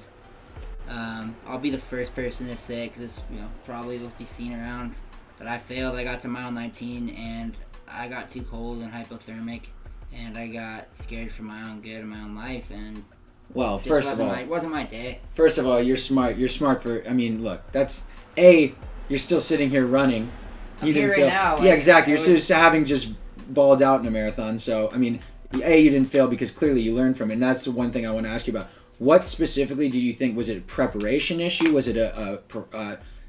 I'll be the first person to say it, because it's probably will be seen around, but I failed. I got to mile 19, and I got too cold and hypothermic. And I got scared for my own good and my own life, and well, first of all, it wasn't my day. First of all, you're smart. You're smart for. I mean, look, that's you're still sitting here running. I'm here right now. Yeah, exactly. You're just having just balled out in a marathon. So, I mean, you didn't fail because clearly you learned from it. And that's the one thing I want to ask you about. What specifically did you think? Was it a preparation issue? Was it a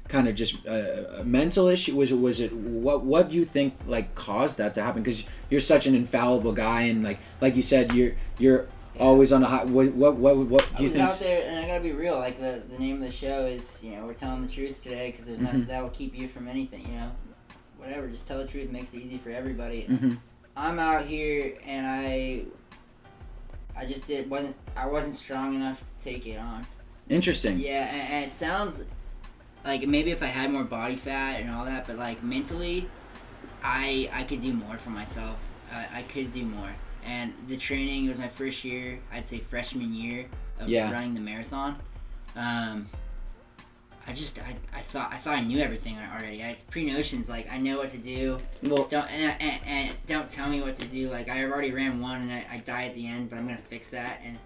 kind of just a mental issue? Was it what do you think like caused that to happen? Because you're such an infallible guy, and like you said, you're always on a high. What do you think? I was out there, and I gotta be real. Like the name of the show is we're telling the truth today, because there's nothing that will keep you from anything. Whatever, just tell the truth. Makes it easy for everybody. I'm out here, and I just wasn't strong enough to take it on. Interesting. Yeah, and it sounds like maybe if I had more body fat and all that, but like mentally, I could do more for myself. I could do more. And the training, it was my first year, I'd say freshman year of running the marathon. I thought I knew everything already. I had pre-notions, like I know what to do. Well, don't tell me what to do. Like I already ran one and I died at the end, but I'm gonna fix that and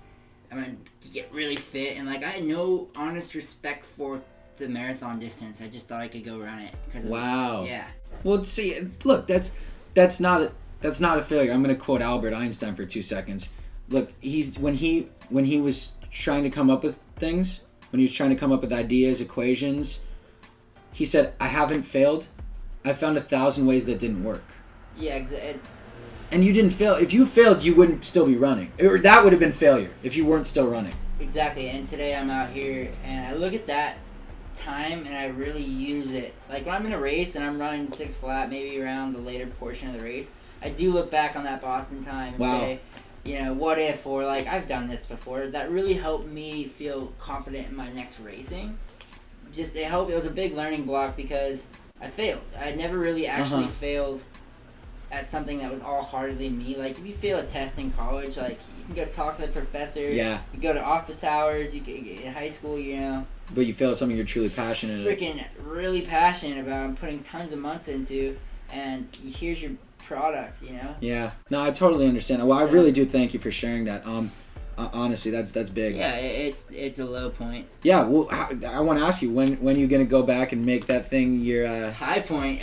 I'm gonna get really fit. And like I had no honest respect for the marathon distance. I just thought I could go run it. Wow. Yeah. Well, see, look, that's not a failure. I'm going to quote Albert Einstein for 2 seconds. Look, when he was trying to come up with things, when he was trying to come up with ideas, equations, he said, "I haven't failed. I found 1,000 ways that didn't work." Yeah, it's... And you didn't fail. If you failed, you wouldn't still be running. Or that would have been failure if you weren't still running. Exactly, and today I'm out here, and I look at that time, and I really use it. Like, when I'm in a race, and I'm running 6 flat, maybe around the later portion of the race, I do look back on that Boston time and say, you know, what if, or like, I've done this before. That really helped me feel confident in my next racing. It helped. It was a big learning block because I failed. I had never really actually failed at something that was all heartedly me. Like, if you fail a test in college, like, you can go talk to the professor. Yeah. You go to office hours. You can, in high school, you know. But you fail at something you're truly passionate about. Freaking really passionate about and putting tons of months into, and here's your product, you know. Yeah. No, I totally understand. Well, I really do thank you for sharing that. Honestly, that's big. Yeah, it's a low point. Yeah, well, I want to ask you, when you gonna go back and make that thing your high point?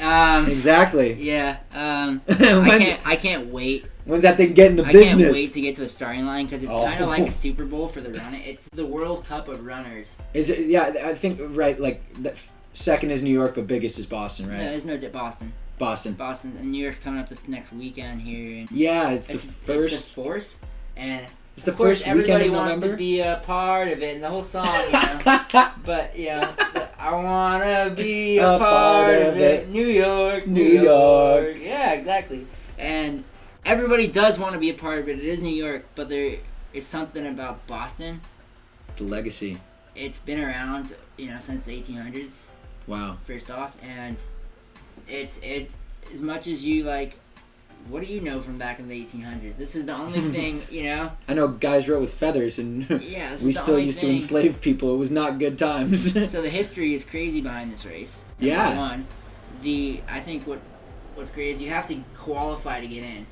Exactly. Yeah. I can't wait. When's that thing get in the business? I can't wait to get to the starting line because it's kind of like a Super Bowl for the running. It's the World Cup of runners. Is it? Yeah, I think right. Like second is New York, but biggest is Boston, right? No, there's no Boston. Boston, and New York's coming up this next weekend here. And yeah, it's the first. It's the 4th, and it's the of course first everybody weekend in wants November? to be a part of it, and the whole song, you know. But you know, I wanna be a part of it. New York, New York. Yeah, exactly. And everybody does want to be a part of it. It is New York, but there is something about Boston. The legacy. It's been around, you know, since the 1800s. Wow. First off, and it's as much as you like. What do you know from back in the 1800s? This is the only thing, you know. I know guys wrote with feathers, and yeah, we still used to enslave people. It was not good times. So the history is crazy behind this race. Yeah. One, I think what's great is you have to qualify to get in.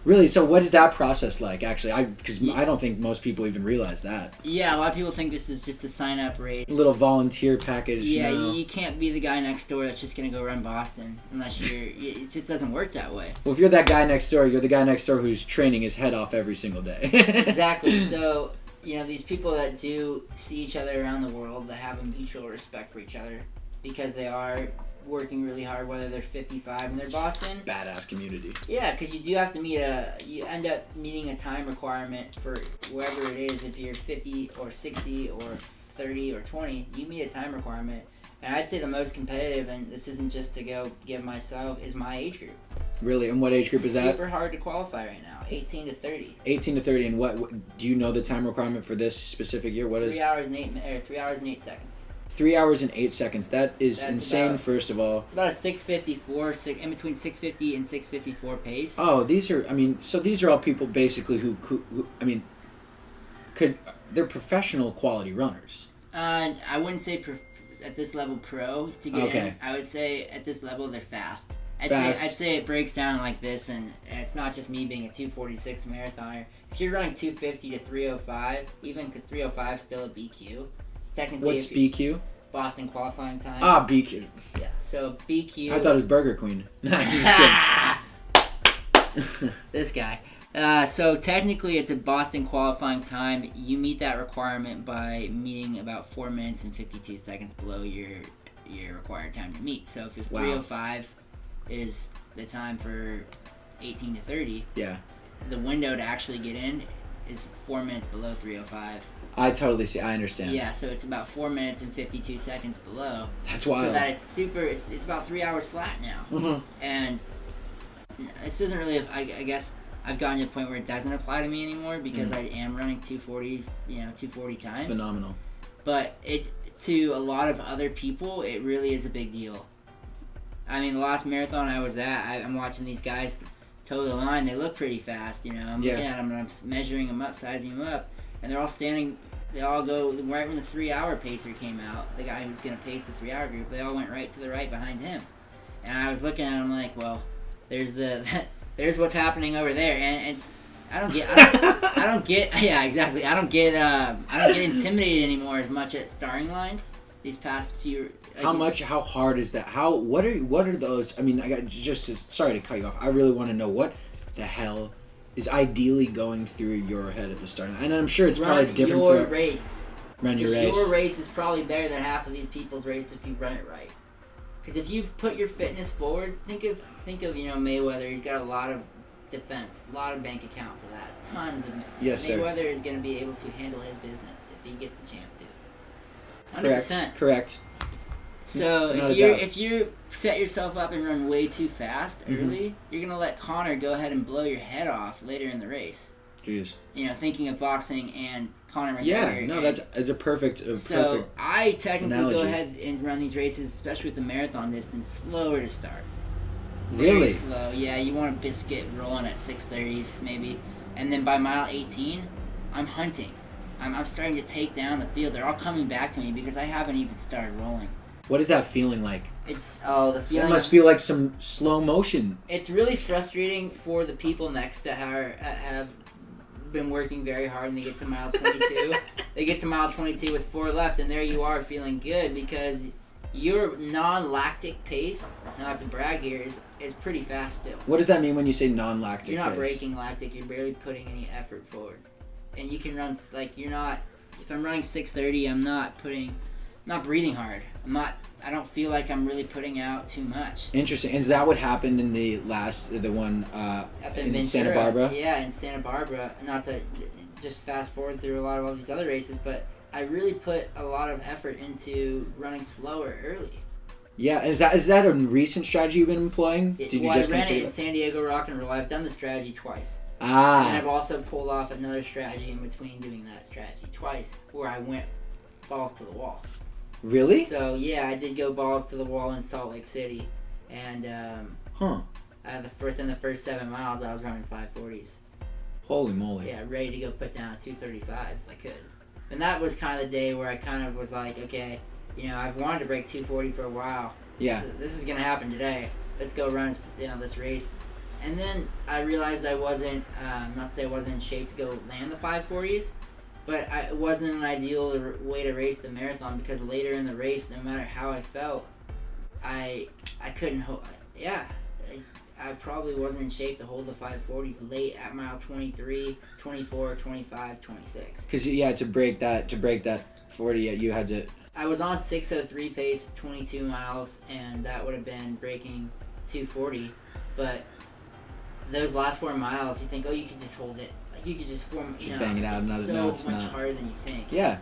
Really? So what is that process like, actually? Because I don't think most people even realize that. Yeah, a lot of people think this is just a sign-up race. A little volunteer package. Yeah, you know? You can't be the guy next door that's just going to go run Boston unless it just doesn't work that way. Well, if you're that guy next door, you're the guy next door who's training his head off every single day. Exactly. So, you know, these people that do see each other around the world, that have a mutual respect for each other because they are working really hard, whether they're 55 and they're Boston. Badass community. Yeah, because you do have to you end up meeting a time requirement for wherever it is. If you're 50 or 60 or 30 or 20, you meet a time requirement. And I'd say the most competitive, and this isn't just to go give myself, is my age group. Really? And what age group is that? Super hard to qualify right now, 18 to 30. 18 to 30, and what do you know the time requirement for this specific year? What is 3 hours and 8 seconds. 3 hours and 8 seconds. That's insane. First of all, it's about a 6:54, in between 6:50 and 6:54 pace. Oh, these are all people basically who they're professional quality runners. I wouldn't say at this level pro to get in. I would say at this level they're fast. I'd say it breaks down like this, and it's not just me being a 2:46 marathoner. If you're running 2:50 to 3:05, even because 3:05 is still a BQ. Technically, what's BQ? Boston qualifying time. Ah, BQ. Yeah, so BQ. I thought it was Burger Queen. This guy. So technically, it's a Boston qualifying time. You meet that requirement by meeting about 4 minutes and 52 seconds below your required time to meet. So if 3:05 is the time for 18 to 30, yeah, the window to actually get in is 4 minutes below 3:05. I totally see. I understand. Yeah, so it's about 4 minutes and 52 seconds below. That's wild. So that it's about 3 hours flat now. Mm-hmm. And this doesn't really, I guess I've gotten to the point where it doesn't apply to me anymore because I am running 240, 240 times. Phenomenal. But to a lot of other people, it really is a big deal. I mean, the last marathon I was at, I'm watching these guys toe the line. They look pretty fast, I'm looking at them and I'm measuring them up, sizing them up. And they're all standing, they all go, right when the 3 hour pacer came out, the guy who's going to pace the 3 hour group, they all went right to the right behind him. And I was looking at him like, well, there's what's happening over there. And I don't get yeah, exactly. I don't get intimidated anymore as much at starting lines these past few. How hard is that? What are those? I mean, sorry to cut you off. I really want to know what the hell is ideally going through your head at the start, and I'm sure it's probably different for race. Run your race. Your race is probably better than half of these people's race if you run it right. Because if you put your fitness forward, think of Mayweather. He's got a lot of defense, a lot of bank account for that, tons of. Yes, sir. Mayweather is going to be able to handle his business if he gets the chance to. 100%. Correct. So if you set yourself up and run way too fast early, you're gonna let Connor go ahead and blow your head off later in the race. Jeez. Thinking of boxing and Conor McGregor. Yeah, no, it's a perfect. So I technically analogy. go ahead and run these races, especially with the marathon distance, slower to start. Really? Very slow. Yeah, you want a biscuit rolling at 6:30s maybe, and then by mile 18, I'm hunting. I'm starting to take down the field. They're all coming back to me because I haven't even started rolling. What is that feeling like? The feeling. It must feel like some slow motion. It's really frustrating for the people next that have been working very hard and they get to mile 22. They get to mile 22 with 4 left, and there you are feeling good because your non-lactic pace, not to brag here, is pretty fast still. What does that mean when you say non-lactic pace? You're not breaking lactic. You're barely putting any effort forward, and you can run you're not. If I'm running 6:30, I'm not breathing hard. I don't feel like I'm really putting out too much. Interesting. Is that what happened in the one up in in Santa Barbara? Yeah, in Santa Barbara. Not to just fast forward through a lot of all these other races, but I really put a lot of effort into running slower early. Yeah, is that a recent strategy you've been employing? I ran it in San Diego Rock and Roll. I've done the strategy twice. And I've also pulled off another strategy in between doing that strategy twice, where I went balls to the wall. Really? So yeah, I did go balls to the wall in Salt Lake City, and within the first 7 miles, I was running 5:40s. Holy moly! Yeah, ready to go put down 2:35 if I could. And that was kind of the day where I kind of was like, okay, I've wanted to break 2:40 for a while. Yeah. This is gonna happen today. Let's go run this race. And then I realized I wasn't, not to say I wasn't in shape to go land the 5:40s. But it wasn't an ideal way to race the marathon because later in the race, no matter how I felt, I couldn't hold. Yeah, I probably wasn't in shape to hold the 5:40s late at mile 23, 24, 25, 26. Because to break that 40, you had to. I was on 6:03 pace, 22 miles, and that would have been breaking 2:40. But those last 4 miles, you think, you could just hold it. You could just form. Bang it out. It's it's much not. harder than you think. Yeah.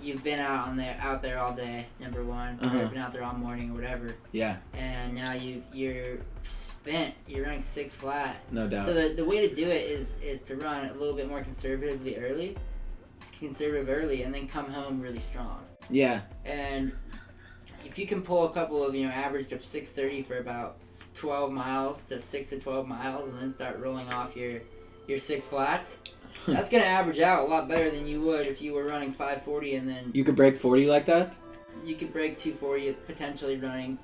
You've been out there all day. Number one, you've been out there all morning or whatever. Yeah. And now you're spent. You're running 6 flat. No doubt. So the way to do it is to run a little bit more conservative early, and then come home really strong. Yeah. And if you can pull a couple of average of 6:30 for about 12 miles to 6 to 12 miles, and then start rolling off your 6 flats, that's going to average out a lot better than you would if you were running 5:40 and then... You could break 40 like that? You could break 2:40 potentially running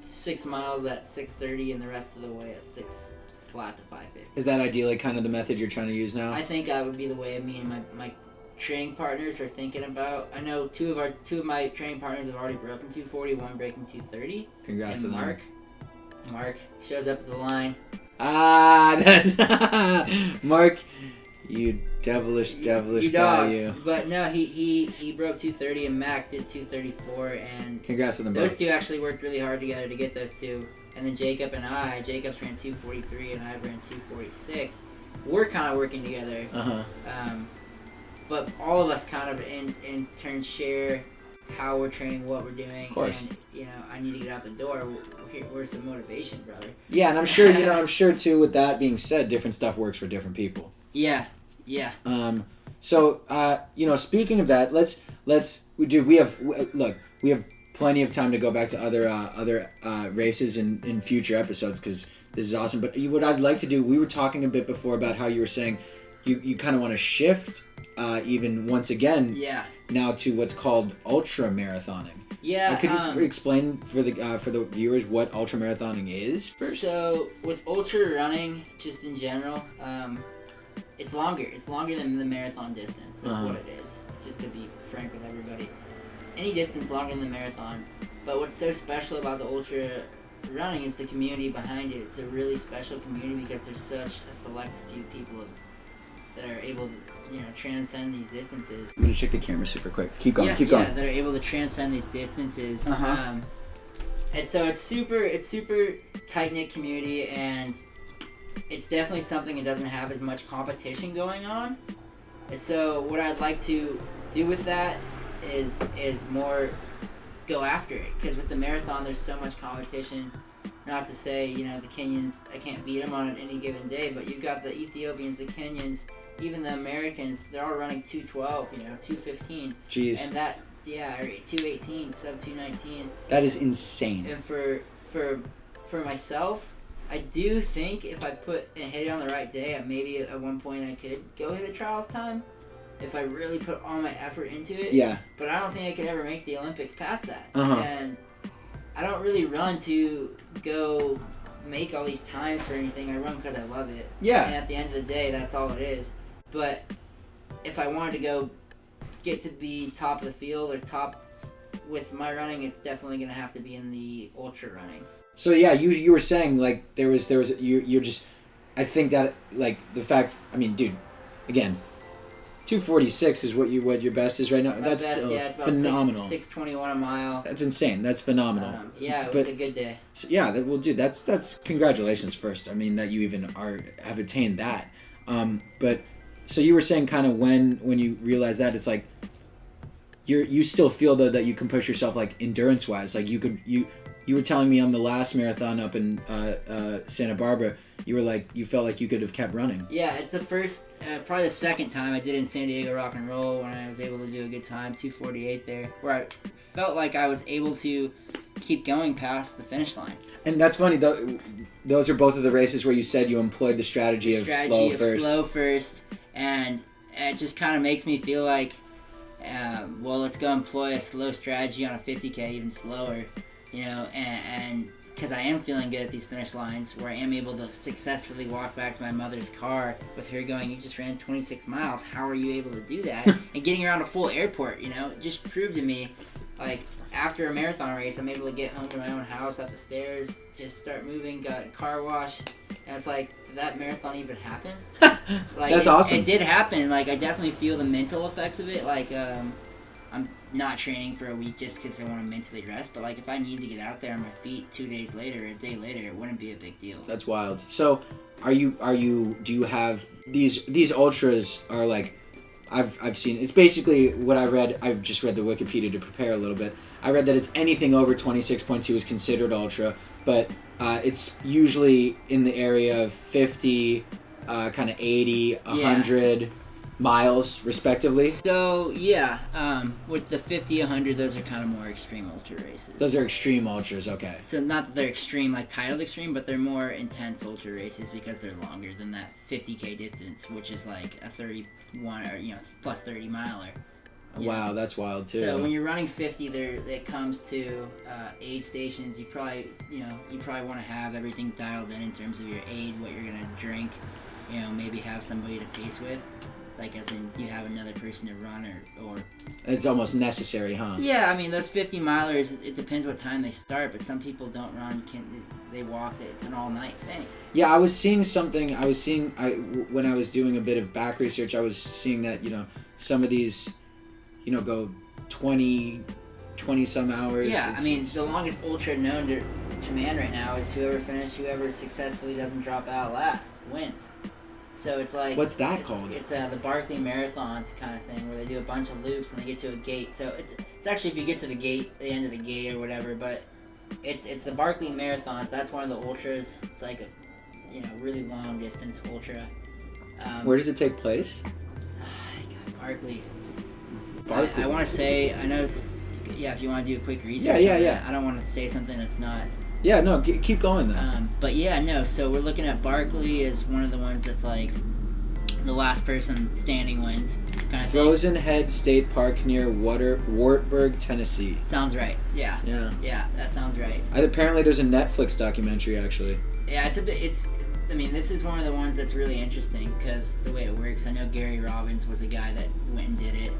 6 miles at 6:30 and the rest of the way at 6 flat to 5:50. Is that ideally kind of the method you're trying to use now? I think that would be the way me and my training partners are thinking about. I know two of my training partners have already broken 2:40, one breaking 2:30. Congrats to them. Mark shows up at the line. Mark, you devilish guy, you. But no, he broke 2:30 and Mac did 2:34, and congrats to them both. Those two actually worked really hard together to get those two. And then Jacobs ran 2:43 and I ran 2:46. We're kind of working together. But all of us kind of in turn share how we're training, what we're doing. Of course. And I need to get out the door. Where's some motivation, brother? Yeah, and I'm sure I'm sure too. With that being said, different stuff works for different people. Yeah. So speaking of that, we have plenty of time to go back to other races in future episodes because this is awesome. But what I'd like to do, we were talking a bit before about how you were saying you kind of want to shift even once again. Yeah. Now to what's called ultra marathoning. Yeah. Could you explain for the viewers what ultra marathoning is first? So with ultra running, just in general, it's longer. It's longer than the marathon distance. That's what it is. Just to be frank with everybody, it's any distance longer than the marathon. But what's so special about the ultra running is the community behind it. It's a really special community because there's such a select few people that are able to, transcend these distances. I'm gonna check the camera super quick. Keep going. Keep going. Yeah, that are able to transcend these distances. And so it's super tight knit community, and it's definitely something that doesn't have as much competition going on. And so what I'd like to do with that is more go after it, because with the marathon there's so much competition. Not to say the Kenyans, I can't beat them on any given day, but you've got the Ethiopians, the Kenyans, even the Americans. They're all running 2:12, 2:15. Jeez. And that, or 2:18, sub 2:19. That is insane. And for myself, I do think if I hit it on the right day, maybe at one point I could go hit a trials time if I really put all my effort into it. Yeah. But I don't think I could ever make the Olympics past that. Uh-huh. And I don't really run to go make all these times for anything. I run because I love it. Yeah. And at the end of the day, that's all it is. But if I wanted to go get to be top of the field or top with my running, it's definitely going to have to be in the ultra running. So yeah, you were saying like there was you're just, I think that like the fact, I mean, dude, again, 2:46 is what your best is right now. That's best, still it's about phenomenal. 6:21 a mile. That's insane. That's phenomenal. It was a good day. So, yeah, dude, that's congratulations first. I mean that you even have attained that. But so you were saying kind of when you realize that it's like you still feel though that you can push yourself like endurance wise, like you were telling me on the last marathon up in Santa Barbara, you felt like you could have kept running. Yeah, it's the first, probably the second time I did in San Diego Rock and Roll when I was able to do a good time, 2:48 there, where I felt like I was able to keep going past the finish line. And that's funny, those are both of the races where you said you employed the strategy of slow first. And it just kind of makes me feel like, let's go employ a slow strategy on a 50K, even slower. And because I am feeling good at these finish lines where I am able to successfully walk back to my mother's car with her going, you just ran 26 miles, how are you able to do that? And getting around a full airport, it just proved to me, like, after a marathon race, I'm able to get home to my own house, up the stairs, just start moving, got a car wash, and it's like, did that marathon even happen? Like, that's awesome. It did happen. Like, I definitely feel the mental effects of it. Like, I'm not training for a week just because I want to mentally rest, but like if I need to get out there on my feet 2 days later, a day later, it wouldn't be a big deal. That's wild. So, do you have these ultras are like, I've seen, it's basically what I read. I've just read the Wikipedia to prepare a little bit. I read that it's anything over 26.2 is considered ultra, but it's usually in the area of 50, kind of 80, 100 miles, respectively. So, with the 50, 100, those are kind of more extreme ultra races. Those are extreme ultras, okay. So, not that they're extreme, like titled extreme, but they're more intense ultra races because they're longer than that 50K distance, which is like a 31 or, plus 30 miler. Wow, that's wild too. So when you're running 50, it comes to aid stations. You probably want to have everything dialed in terms of your aid, what you're gonna drink. Maybe have somebody to pace with, like as in you have another person to run or. It's almost necessary, huh? Yeah, I mean those 50 milers. It depends what time they start, but some people don't run. They walk. It's an all-night thing. Yeah, I was seeing something. When I was doing a bit of back research, I was seeing that some of these. Go 20 some hours. Yeah, I mean, the longest ultra known to man right now is whoever successfully doesn't drop out last wins. So it's like... What's that called? It's the Barkley Marathons kind of thing, where they do a bunch of loops and they get to a gate. So it's actually if you get to the end of the gate or whatever, but it's the Barkley Marathons. That's one of the ultras. It's like a really long distance ultra. Where does it take place? Barkley. Barkley. I want to say, I know it's, if you want to do a quick research. Yeah. I don't want to say something that's not. Yeah, no, keep going then. But so we're looking at Barkley as one of the ones that's like the last person standing wins kind of thing. Frozen Head State Park near Wartburg, Tennessee. Sounds right. Yeah. Yeah, that sounds right. Apparently there's a Netflix documentary actually. Yeah, I mean, this is one of the ones that's really interesting because the way it works. I know Gary Robbins was a guy that went and did it.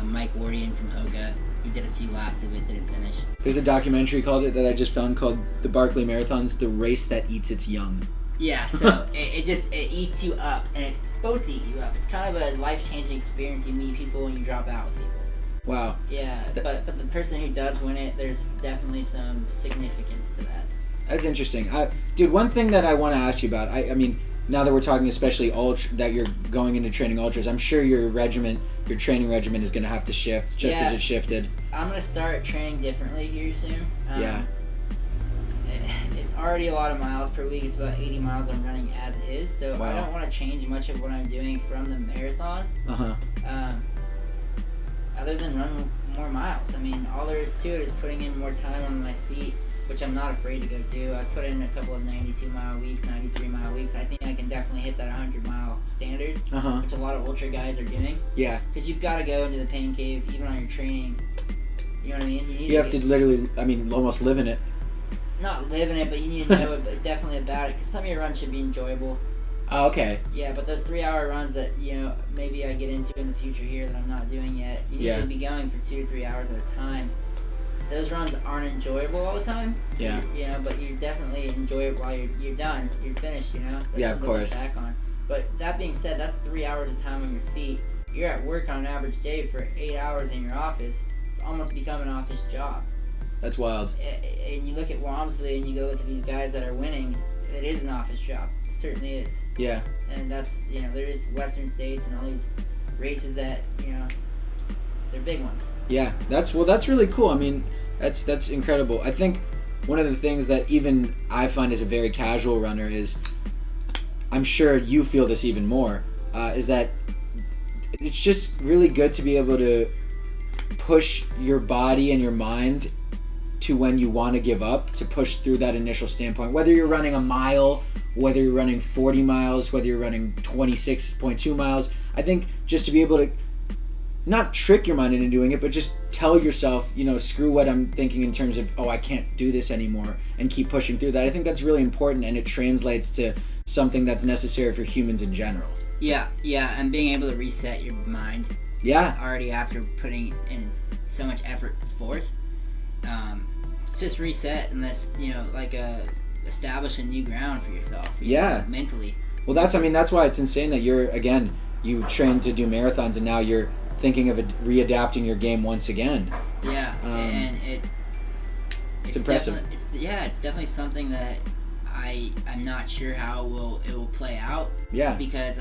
Mike Wardian from Hoka, he did a few laps of it, didn't finish. There's a documentary called it that I just found called The Barkley Marathon's The Race That Eats Its Young. Yeah, so it eats you up, and it's supposed to eat you up. It's kind of a life-changing experience. You meet people and you drop out with people. Wow. Yeah, but the person who does win it, there's definitely some significance to that. That's interesting. Dude, one thing that I want to ask you about, I mean, now that we're talking especially that you're going into training ultras, I'm sure your training regimen is going to have to shift just as it shifted. I'm going to start training differently here soon. Yeah. It's already a lot of miles per week. It's about 80 miles I'm running as is, so wow. I don't want to change much of what I'm doing from the marathon. Other than run more miles. I mean, all there is to it is putting in more time on my feet, which I'm not afraid to go do. I put in a couple of 92-mile weeks, 93-mile weeks. I think I can definitely hit that 100-mile standard, which a lot of ultra guys are doing. Yeah. Because you've got to go into the pain cave, even on your training. You know what I mean? You have to literally, almost live in it. Not live in it, but you need to know it, definitely about it. Because some of your runs should be enjoyable. Oh, okay. Yeah, but those 3-hour runs that, maybe I get into in the future here that I'm not doing yet, you need to be going for 2 to 3 hours at a time. Those runs aren't enjoyable all the time. Yeah. But you definitely enjoy it while you're done. You're finished, That's of course. To look back on. But that being said, that's 3 hours of time on your feet. You're at work on an average day for 8 hours in your office. It's almost become an office job. That's wild. And you look at Walmsley and you go look at these guys that are winning, it is an office job. It certainly is. Yeah. And that's, there's Western States and all these races that, they're big ones. Yeah, that's really cool. I mean, that's incredible. I think one of the things that even I find as a very casual runner is, I'm sure you feel this even more, is that it's just really good to be able to push your body and your mind to when you want to give up, to push through that initial standpoint. Whether you're running a mile, whether you're running 40 miles, whether you're running 26.2 miles, I think just to be able to not trick your mind into doing it, but just tell yourself, screw what I'm thinking in terms of, I can't do this anymore, and keep pushing through that. I think that's really important, and it translates to something that's necessary for humans in general. Yeah, and being able to reset your mind. Yeah. Already after putting in so much effort forth. It's just reset and establish a new ground for yourself. Mentally. Well, that's why it's insane that you trained to do marathons and now you're thinking of readapting your game once again. Yeah, and it's impressive. It's definitely something that I'm not sure how it will play out. Yeah. Because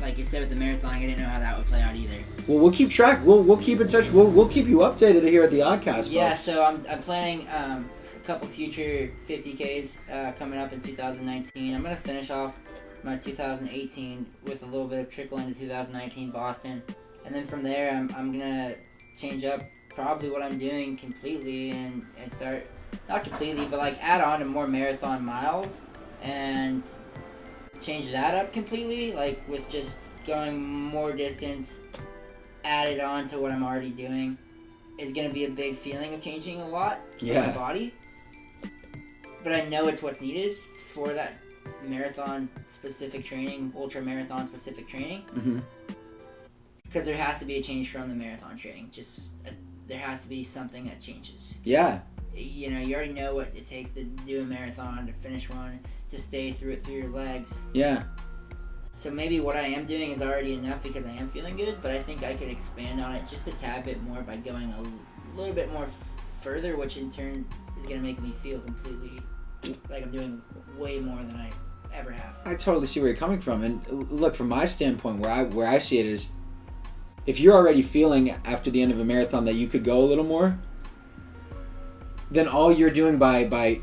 like you said with the marathon, I didn't know how that would play out either. Well, we'll keep track. We'll keep in touch. We'll keep you updated here at the ODDCAST. Yeah. Folks. So I'm planning a couple future 50Ks coming up in 2019. I'm gonna finish off my 2018 with a little bit of trickle into 2019 Boston, and then from there I'm gonna change up probably what I'm doing completely and start, not completely, but add on to more marathon miles and change that up completely, with just going more distance added on to what I'm already doing is going to be a big feeling of changing a lot in my body. But I know it's what's needed for that marathon specific training, ultra marathon specific training. Because there has to be a change from the marathon training. There has to be something that changes. Yeah. You already know what it takes to do a marathon, to finish one, to stay through it through your legs. Yeah. So maybe what I am doing is already enough because I am feeling good, but I think I could expand on it just a tad bit more by going a little bit more further, which in turn is going to make me feel completely like I'm doing way more than I ever have. I totally see where you're coming from. And look, from my standpoint, where I see it is, if you're already feeling after the end of a marathon that you could go a little more, then all you're doing by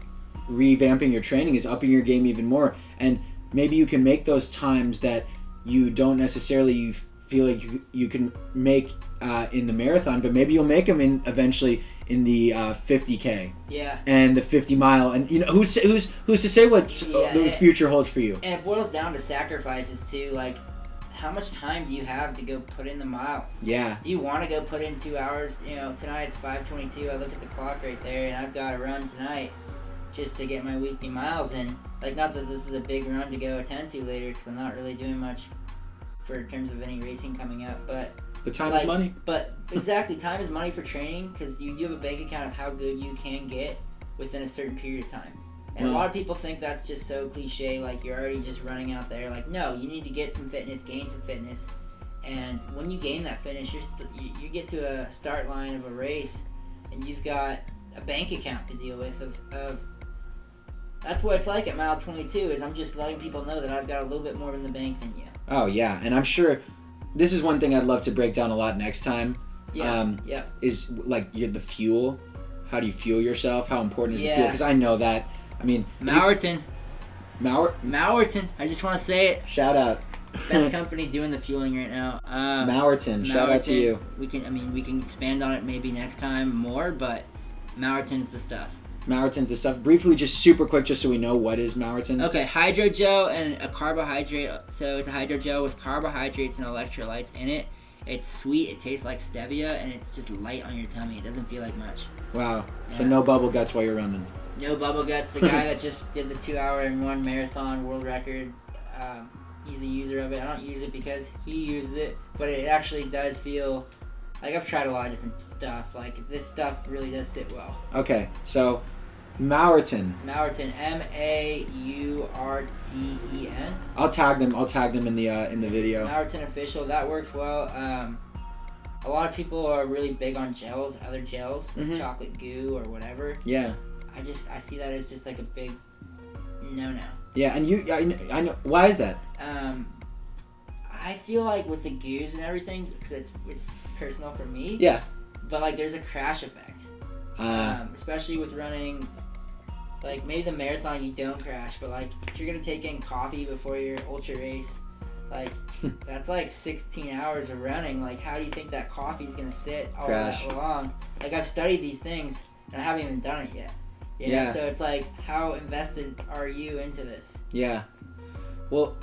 revamping your training is upping your game even more. And maybe you can make those times that you don't necessarily feel like you can make in the marathon, but maybe you'll make them eventually in the 50K. Yeah. And the 50 mile, and who's to say what the future holds for you? And it boils down to sacrifices too. How much time do you have to go put in the miles? Yeah. Do you want to go put in 2 hours? Tonight it's 5:22. I look at the clock right there, and I've got to run tonight just to get my weekly miles in. Like, not that this is a big run to go attend to later, because I'm not really doing much in terms of any racing coming up, but time is money. But exactly, time is money for training, because you do have a bank account of how good you can get within a certain period of time. And a lot of people think that's just so cliche, like you're already just running out there. Like, no, you need to get some fitness, gain some fitness, and when you gain that fitness, you get to a start line of a race, and you've got a bank account to deal with of that's what it's like at mile 22, is I'm just letting people know that I've got a little bit more in the bank than you. Oh, yeah. And I'm sure this is one thing I'd love to break down a lot next time. Yeah. Is like the fuel. How do you fuel yourself? How important is the fuel? Yeah. Because I know that. I mean, Maurten. Maurten. I just want to say it. Shout out. Best company doing the fueling right now. Maurten. Shout out to you. We can expand on it maybe next time more, but Maurten's the stuff. Maurten's the stuff. Briefly, just super quick, just so we know, what is Maurten? Okay, hydrogel and a carbohydrate. So it's a hydrogel with carbohydrates and electrolytes in it. It's sweet. It tastes like stevia, and it's just light on your tummy. It doesn't feel like much. Wow. Yeah. So no bubble guts while you're running. No bubble guts. The guy that just did the 2-hour and 1 marathon world record, he's a user of it. I don't use it because he uses it, but it actually does feel like I've tried a lot of different stuff. Like, this stuff really does sit well. Okay, so Maurten. Maurten, Maurten. I'll tag them in the video. Maurten official. That works well. A lot of people are really big on gels, other gels, like chocolate goo or whatever. Yeah. I see that as just like a big no-no. Yeah, and I know why is that? I feel like with the goos and everything, because it's personal for me. Yeah. But like, there's a crash effect, especially with running. Like, maybe the marathon you don't crash, but like if you're gonna take in coffee before your ultra race, like that's like 16 hours of running. Like, how do you think that coffee's gonna sit all that long? Like, I've studied these things and I haven't even done it yet. You know? Yeah. So it's like, how invested are you into this? Yeah. Well,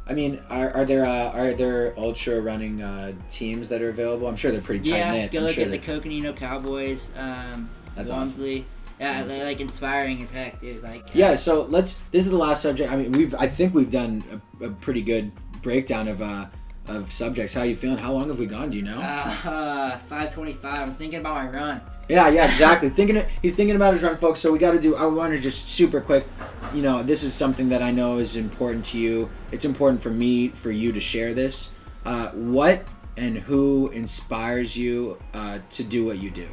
I mean, are there ultra running teams that are available? I'm sure they're pretty tight knit. Yeah, go look at the Coconino Cowboys, That's Walmsley. awesome. Yeah, they're like inspiring as heck, dude. Like. Yeah. So this is the last subject. I mean, I think we've done a pretty good breakdown of subjects. How are you feeling? How long have we gone? Do you know? 5:25. I'm thinking about my run. Yeah, exactly. He's thinking about his run, folks. So I want to just super quick. You know, this is something that I know is important to you. It's important for you to share this. What and who inspires you to do what you do?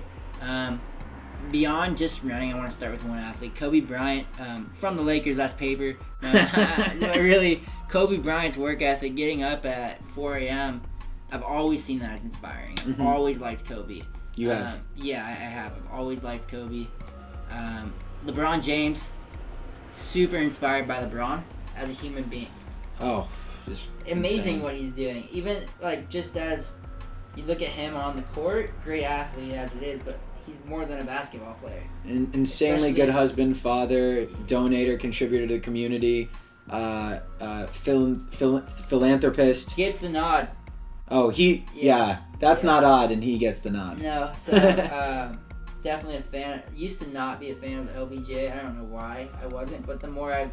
Beyond just running, I want to start with one athlete, Kobe Bryant. From the Lakers, that's paper. No, really, Kobe Bryant's work ethic, getting up at 4 a.m., I've always seen that as inspiring. I've always liked Kobe. You have? Yeah, I have. I've always liked Kobe. LeBron James, super inspired by LeBron as a human being. Oh, amazing insane. What he's doing. Even like, just as you look at him on the court, great athlete as it is, but he's more than a basketball player. Insanely good husband, father, donator, contributor to the community, philanthropist. Gets the nod. Oh, that's not odd, and he gets the nod. No, so definitely a fan. Used to not be a fan of LBJ. I don't know why I wasn't, but the more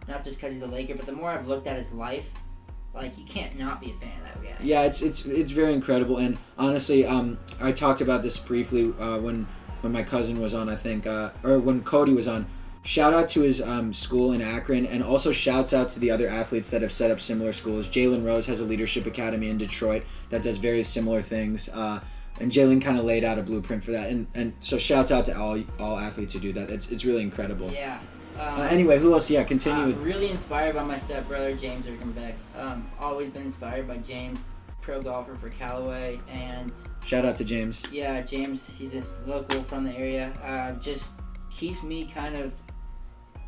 not just because he's a Laker, but the more I've looked at his life, like, you can't not be a fan of that guy. Yeah, it's very incredible, and honestly, I talked about this briefly when my cousin was on, I think, or when Cody was on. Shout out to his school in Akron, and also shouts out to the other athletes that have set up similar schools. Jalen Rose has a leadership academy in Detroit that does very similar things, and Jalen kind of laid out a blueprint for that. And so shouts out to all athletes who do that. It's really incredible. Yeah. Anyway, who else? Yeah, continue. I'm really inspired by my stepbrother, James Erkenbeck. Always been inspired by James, pro golfer for Callaway, and shout out to James. Yeah, James, he's a local from the area. Just keeps me kind of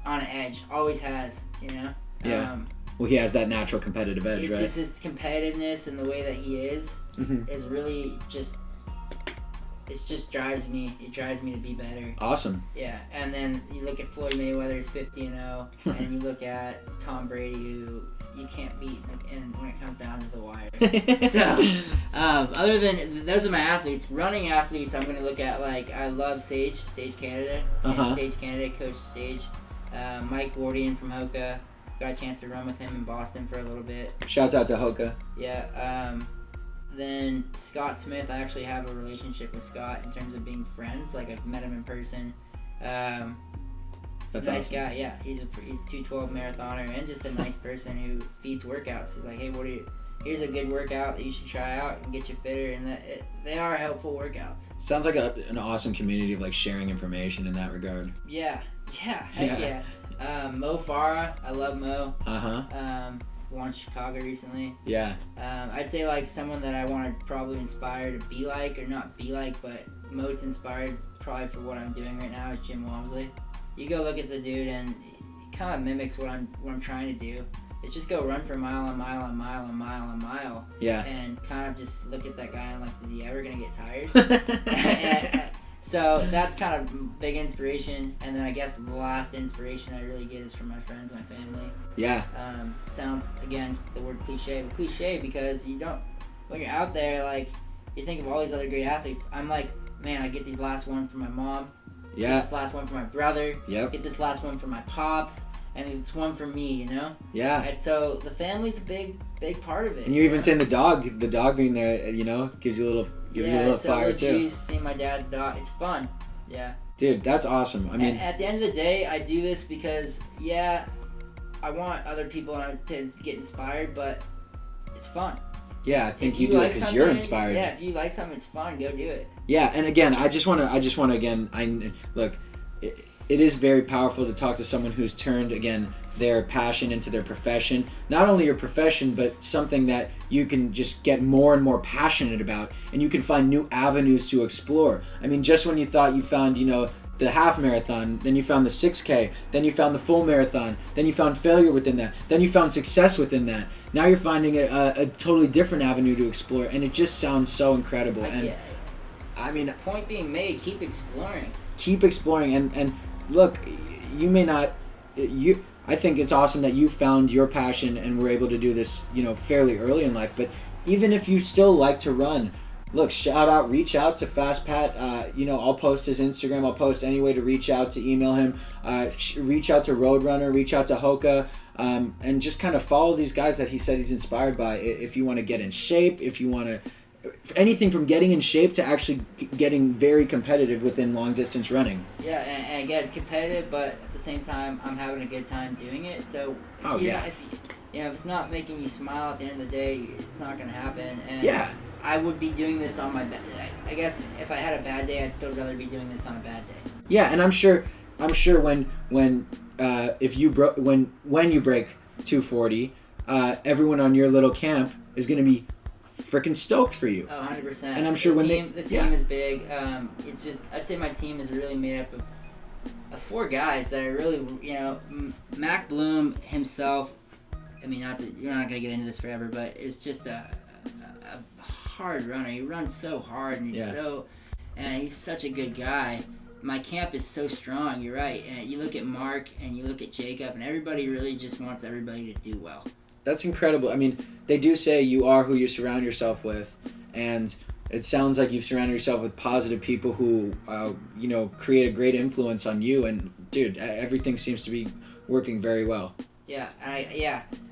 on edge, always has, you know? Yeah. Well, he has that natural competitive edge, right? It's just his competitiveness and the way that he is really just, it just drives me to be better. Awesome. Yeah, and then you look at Floyd Mayweather's 50-0, and you look at Tom Brady, who you can't beat when it comes down to the wire. So, other than, those are my athletes. Running athletes, I'm going to look at, like, I love Sage Canada. Sage Canada, Coach Sage. Mike Wardian from Hoka. Got a chance to run with him in Boston for a little bit. Shouts out to Hoka. Yeah. Then Scott Smith, I actually have a relationship with Scott in terms of being friends. Like, I've met him in person. That's He's a nice awesome. guy. Yeah, he's 212 marathoner and just a nice person who feeds workouts. He's like, hey, here's a good workout that you should try out and get you fitter. And they are helpful workouts. Sounds like an awesome community of like sharing information in that regard. Yeah. Heck yeah. Mo Farah, I love Mo. Won Chicago recently. Yeah. I'd say like someone that I want to probably inspire to be like, or not be like, but most inspired probably for what I'm doing right now is Jim Walmsley. You go look at the dude and he kind of mimics what I'm trying to do. It's just go run for mile. Yeah. And kind of just look at that guy and like, is he ever gonna get tired? So that's kind of big inspiration. And then I guess the last inspiration I really get is from my friends, my family. Yeah. Sounds, again, the word cliche, but cliche because when you're out there, like, you think of all these other great athletes. I'm like, man, I get these last one from my mom. Yeah. Get this last one from my brother. Yep. Get this last one from my pops. And it's one for me, you know? Yeah. And so the family's a big part of it. And you're even saying the dog being there, you know, gives you a little fire too. Juice, seeing my dad's dog, it's fun. Yeah. Dude, that's awesome. I mean, at the end of the day, I do this because, yeah, I want other people to get inspired, but it's fun. yeah, I think you do it because you're inspired. Yeah, if you like something, it's fun. Go do it. Yeah, and again, I just want to again, look, it is very powerful to talk to someone who's turned, again, their passion into their profession. Not only your profession, but something that you can just get more and more passionate about, and you can find new avenues to explore. I mean, just when you thought you found, you know, the half marathon, then you found the 6K, then you found the full marathon, then you found failure within that, then you found success within that. Now you're finding a totally different avenue to explore, and it just sounds so incredible. I mean, point being made, keep exploring. Keep exploring, and look, you may not, I think it's awesome that you found your passion and were able to do this, you know, fairly early in life, but even if you still like to run, look, reach out to fastpat. You know, I'll post his Instagram. I'll post any way to reach out, to email him. Reach out to Roadrunner. Reach out to Hoka. And just kind of follow these guys that he said he's inspired by. If you want to get in shape, if you want to, anything from getting in shape to actually getting very competitive within long distance running. Yeah, and again, competitive, but at the same time, I'm having a good time doing it. So, if it's not making you smile at the end of the day, it's not going to happen. And yeah. I would be doing this on my bad. I guess if I had a bad day, I'd still rather be doing this on a bad day. Yeah, and I'm sure when you break 240, everyone on your little camp is going to be freaking stoked for you. Oh, 100%. And I'm sure the team is big. It's just, I'd say my team is really made up of 4 guys that are really, you know, Mac Bloom himself. I mean, you're not gonna get into this forever, but it's just a hard runner. He runs so hard, and he's such a good guy. My camp is so strong. You're right. And you look at Mark and you look at Jacob, and everybody really just wants everybody to do well. That's incredible. I mean, they do say you are who you surround yourself with, and it sounds like you've surrounded yourself with positive people who, create a great influence on you. And dude, everything seems to be working very well. Yeah,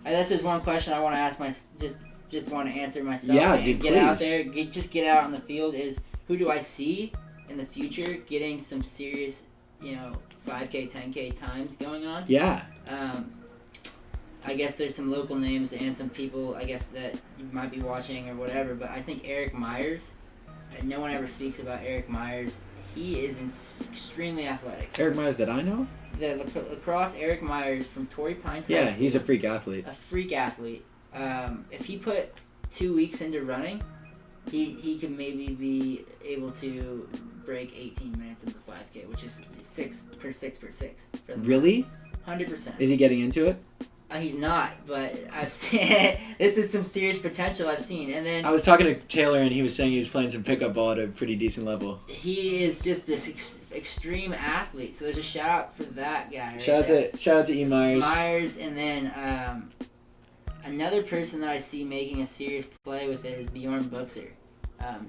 that's just one question I want to ask just want to answer myself. Yeah, and dude, get please. out there, get out on the field. Is who do I see in the future getting some serious, 5K, 10K times going on? Yeah. I guess there's some local names and some people, I guess, that you might be watching or whatever, but I think Eric Myers, no one ever speaks about Eric Myers. He is extremely athletic. Eric Myers that I know? The lacrosse Eric Myers from Torrey Pines High Yeah, School. he's a freak athlete. A freak athlete. If he put 2 weeks into running, he could maybe be able to break 18 minutes in the 5K, which is 6 per 6 per 6. Really? 100%. Is he getting into it? He's not, but I've seen this is some serious potential I've seen. And then I was talking to Taylor, and he was saying he was playing some pickup ball at a pretty decent level. He is just this extreme athlete. So there's a shout out for that guy. Right Shout out to E. Myers. Myers, and then another person that I see making a serious play with it is Bjorn Buxer.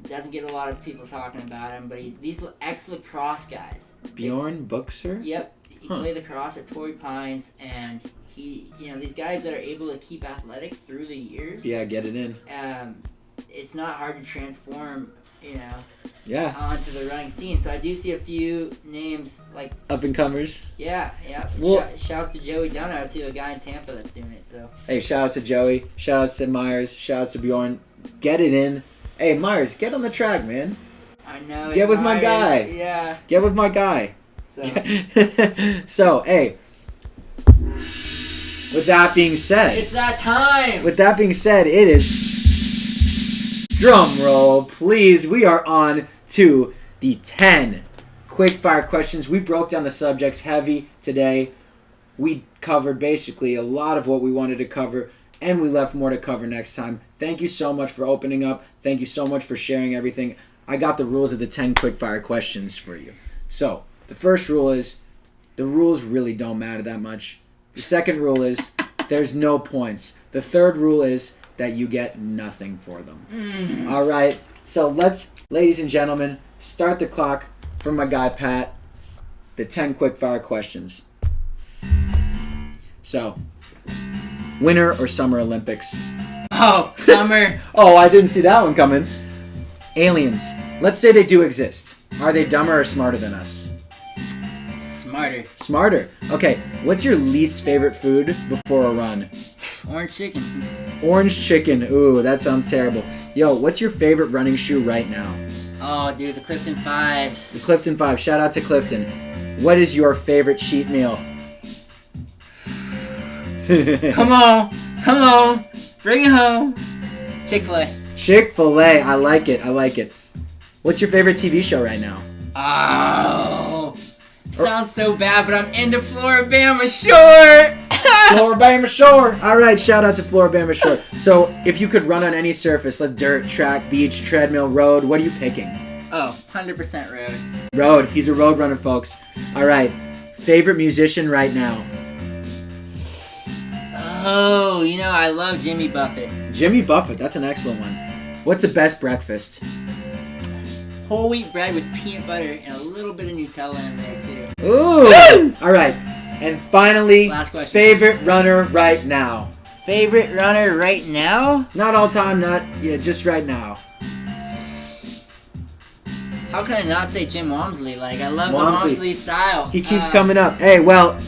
Doesn't get a lot of people talking about him, but these ex-lacrosse guys. Bjorn Buxer? Yep. He played lacrosse at Torrey Pines, and these guys that are able to keep athletic through the years. Yeah, get it in. It's not hard to transform, Yeah. onto the running scene. So I do see a few names like Up and comers. Yeah. Well, Shouts to Joey Dunno too, a guy in Tampa that's doing it. So hey, shout out to Joey. Shout out to Myers. Shout out to Bjorn. Get it in. Hey, Myers, get on the track, man. I know. Get with my guy. Yeah. Get with my guy. So So, hey. With that being said. it's that time. With that being said, it is. Drum roll, please. We are on to the 10 quickfire questions. We broke down the subjects heavy today. We covered basically a lot of what we wanted to cover, and we left more to cover next time. Thank you so much for opening up. Thank you so much for sharing everything. I got the rules of the 10 quickfire questions for you. So, the first rule is the rules really don't matter that much. The second rule is there's no points. The third rule is that you get nothing for them. All right. So let's, ladies and gentlemen, start the clock for my guy Pat. The 10 quickfire questions. So, Winter or Summer Olympics? Oh, summer. Oh, I didn't see that one coming. Aliens. Let's say they do exist. Are they dumber or smarter than us? Smarter. Smarter. Okay. What's your least favorite food before a run? Orange chicken. Orange chicken. Ooh, that sounds terrible. Yo, what's your favorite running shoe right now? Oh, dude, the Clifton 5s. The Clifton 5. Shout out to Clifton. What is your favorite cheat meal? Come on. Bring it home. Chick-fil-A. Chick-fil-A. I like it. What's your favorite TV show right now? Oh. Sounds so bad, but I'm into Floribama Shore. Floribama Shore. All right, shout out to Floribama Shore. So, if you could run on any surface, like dirt, track, beach, treadmill, road, what are you picking? Oh, 100% road. Road. He's a road runner, folks. All right. Favorite musician right now? Oh, I love Jimmy Buffett. Jimmy Buffett. That's an excellent one. What's the best breakfast? Whole wheat bread with peanut butter and a little bit of Nutella in there, too. Ooh! All right. And finally, Last question. favorite runner right now? Favorite runner right now? Not all time, just right now. How can I not say Jim Walmsley? Like, I love Walmsley. the Walmsley style. He keeps coming up. Hey, well,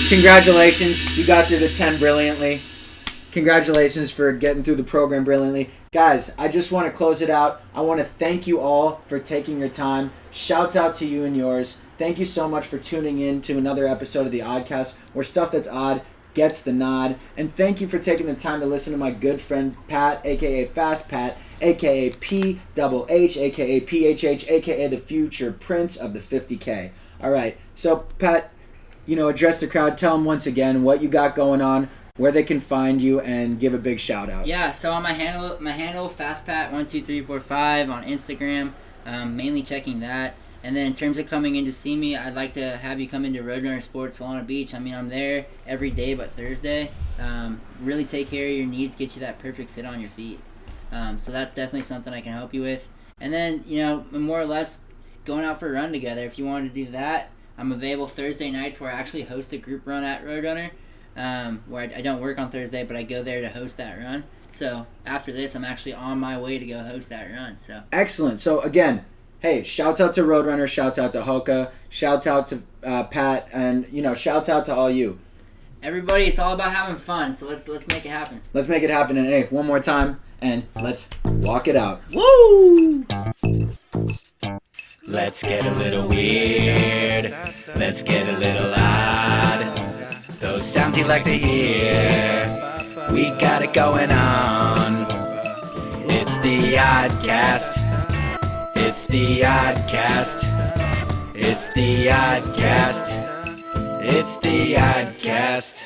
congratulations. You got through the 10 brilliantly. Congratulations for getting through the program brilliantly. Guys, I just want to close it out. I want to thank you all for taking your time. Shouts out to you and yours. Thank you so much for tuning in to another episode of the ODDCAST, where stuff that's odd gets the nod. And thank you for taking the time to listen to my good friend Pat, a.k.a. fastpat, a.k.a. P-H-H, a.k.a. P-H-H, a.k.a. the future prince of the 50K. All right, so Pat, address the crowd. Tell them once again what you got going on, where they can find you, and give a big shout out. Yeah, so on my handle fastpat12345 on Instagram, mainly checking that. And then in terms of coming in to see me, I'd like to have you come into Roadrunner Sports, Solana Beach. I mean, I'm there every day but Thursday. Really take care of your needs, get you that perfect fit on your feet. So that's definitely something I can help you with. And then, more or less going out for a run together. If you wanted to do that, I'm available Thursday nights where I actually host a group run at Roadrunner. Where I don't work on Thursday, but I go there to host that run. So after this, I'm actually on my way to go host that run. So excellent. So again, hey, shouts out to Roadrunner, shouts out to Hoka, shouts out to Pat, and shouts out to all you. Everybody, it's all about having fun. So let's make it happen. Let's make it happen. And hey, one more time, and let's walk it out. Woo! Let's get a little weird. Let's get a little odd. Those sounds you like to hear. We got it going on. It's the ODDCAST. It's the ODDCAST. It's the ODDCAST. It's the ODDCAST.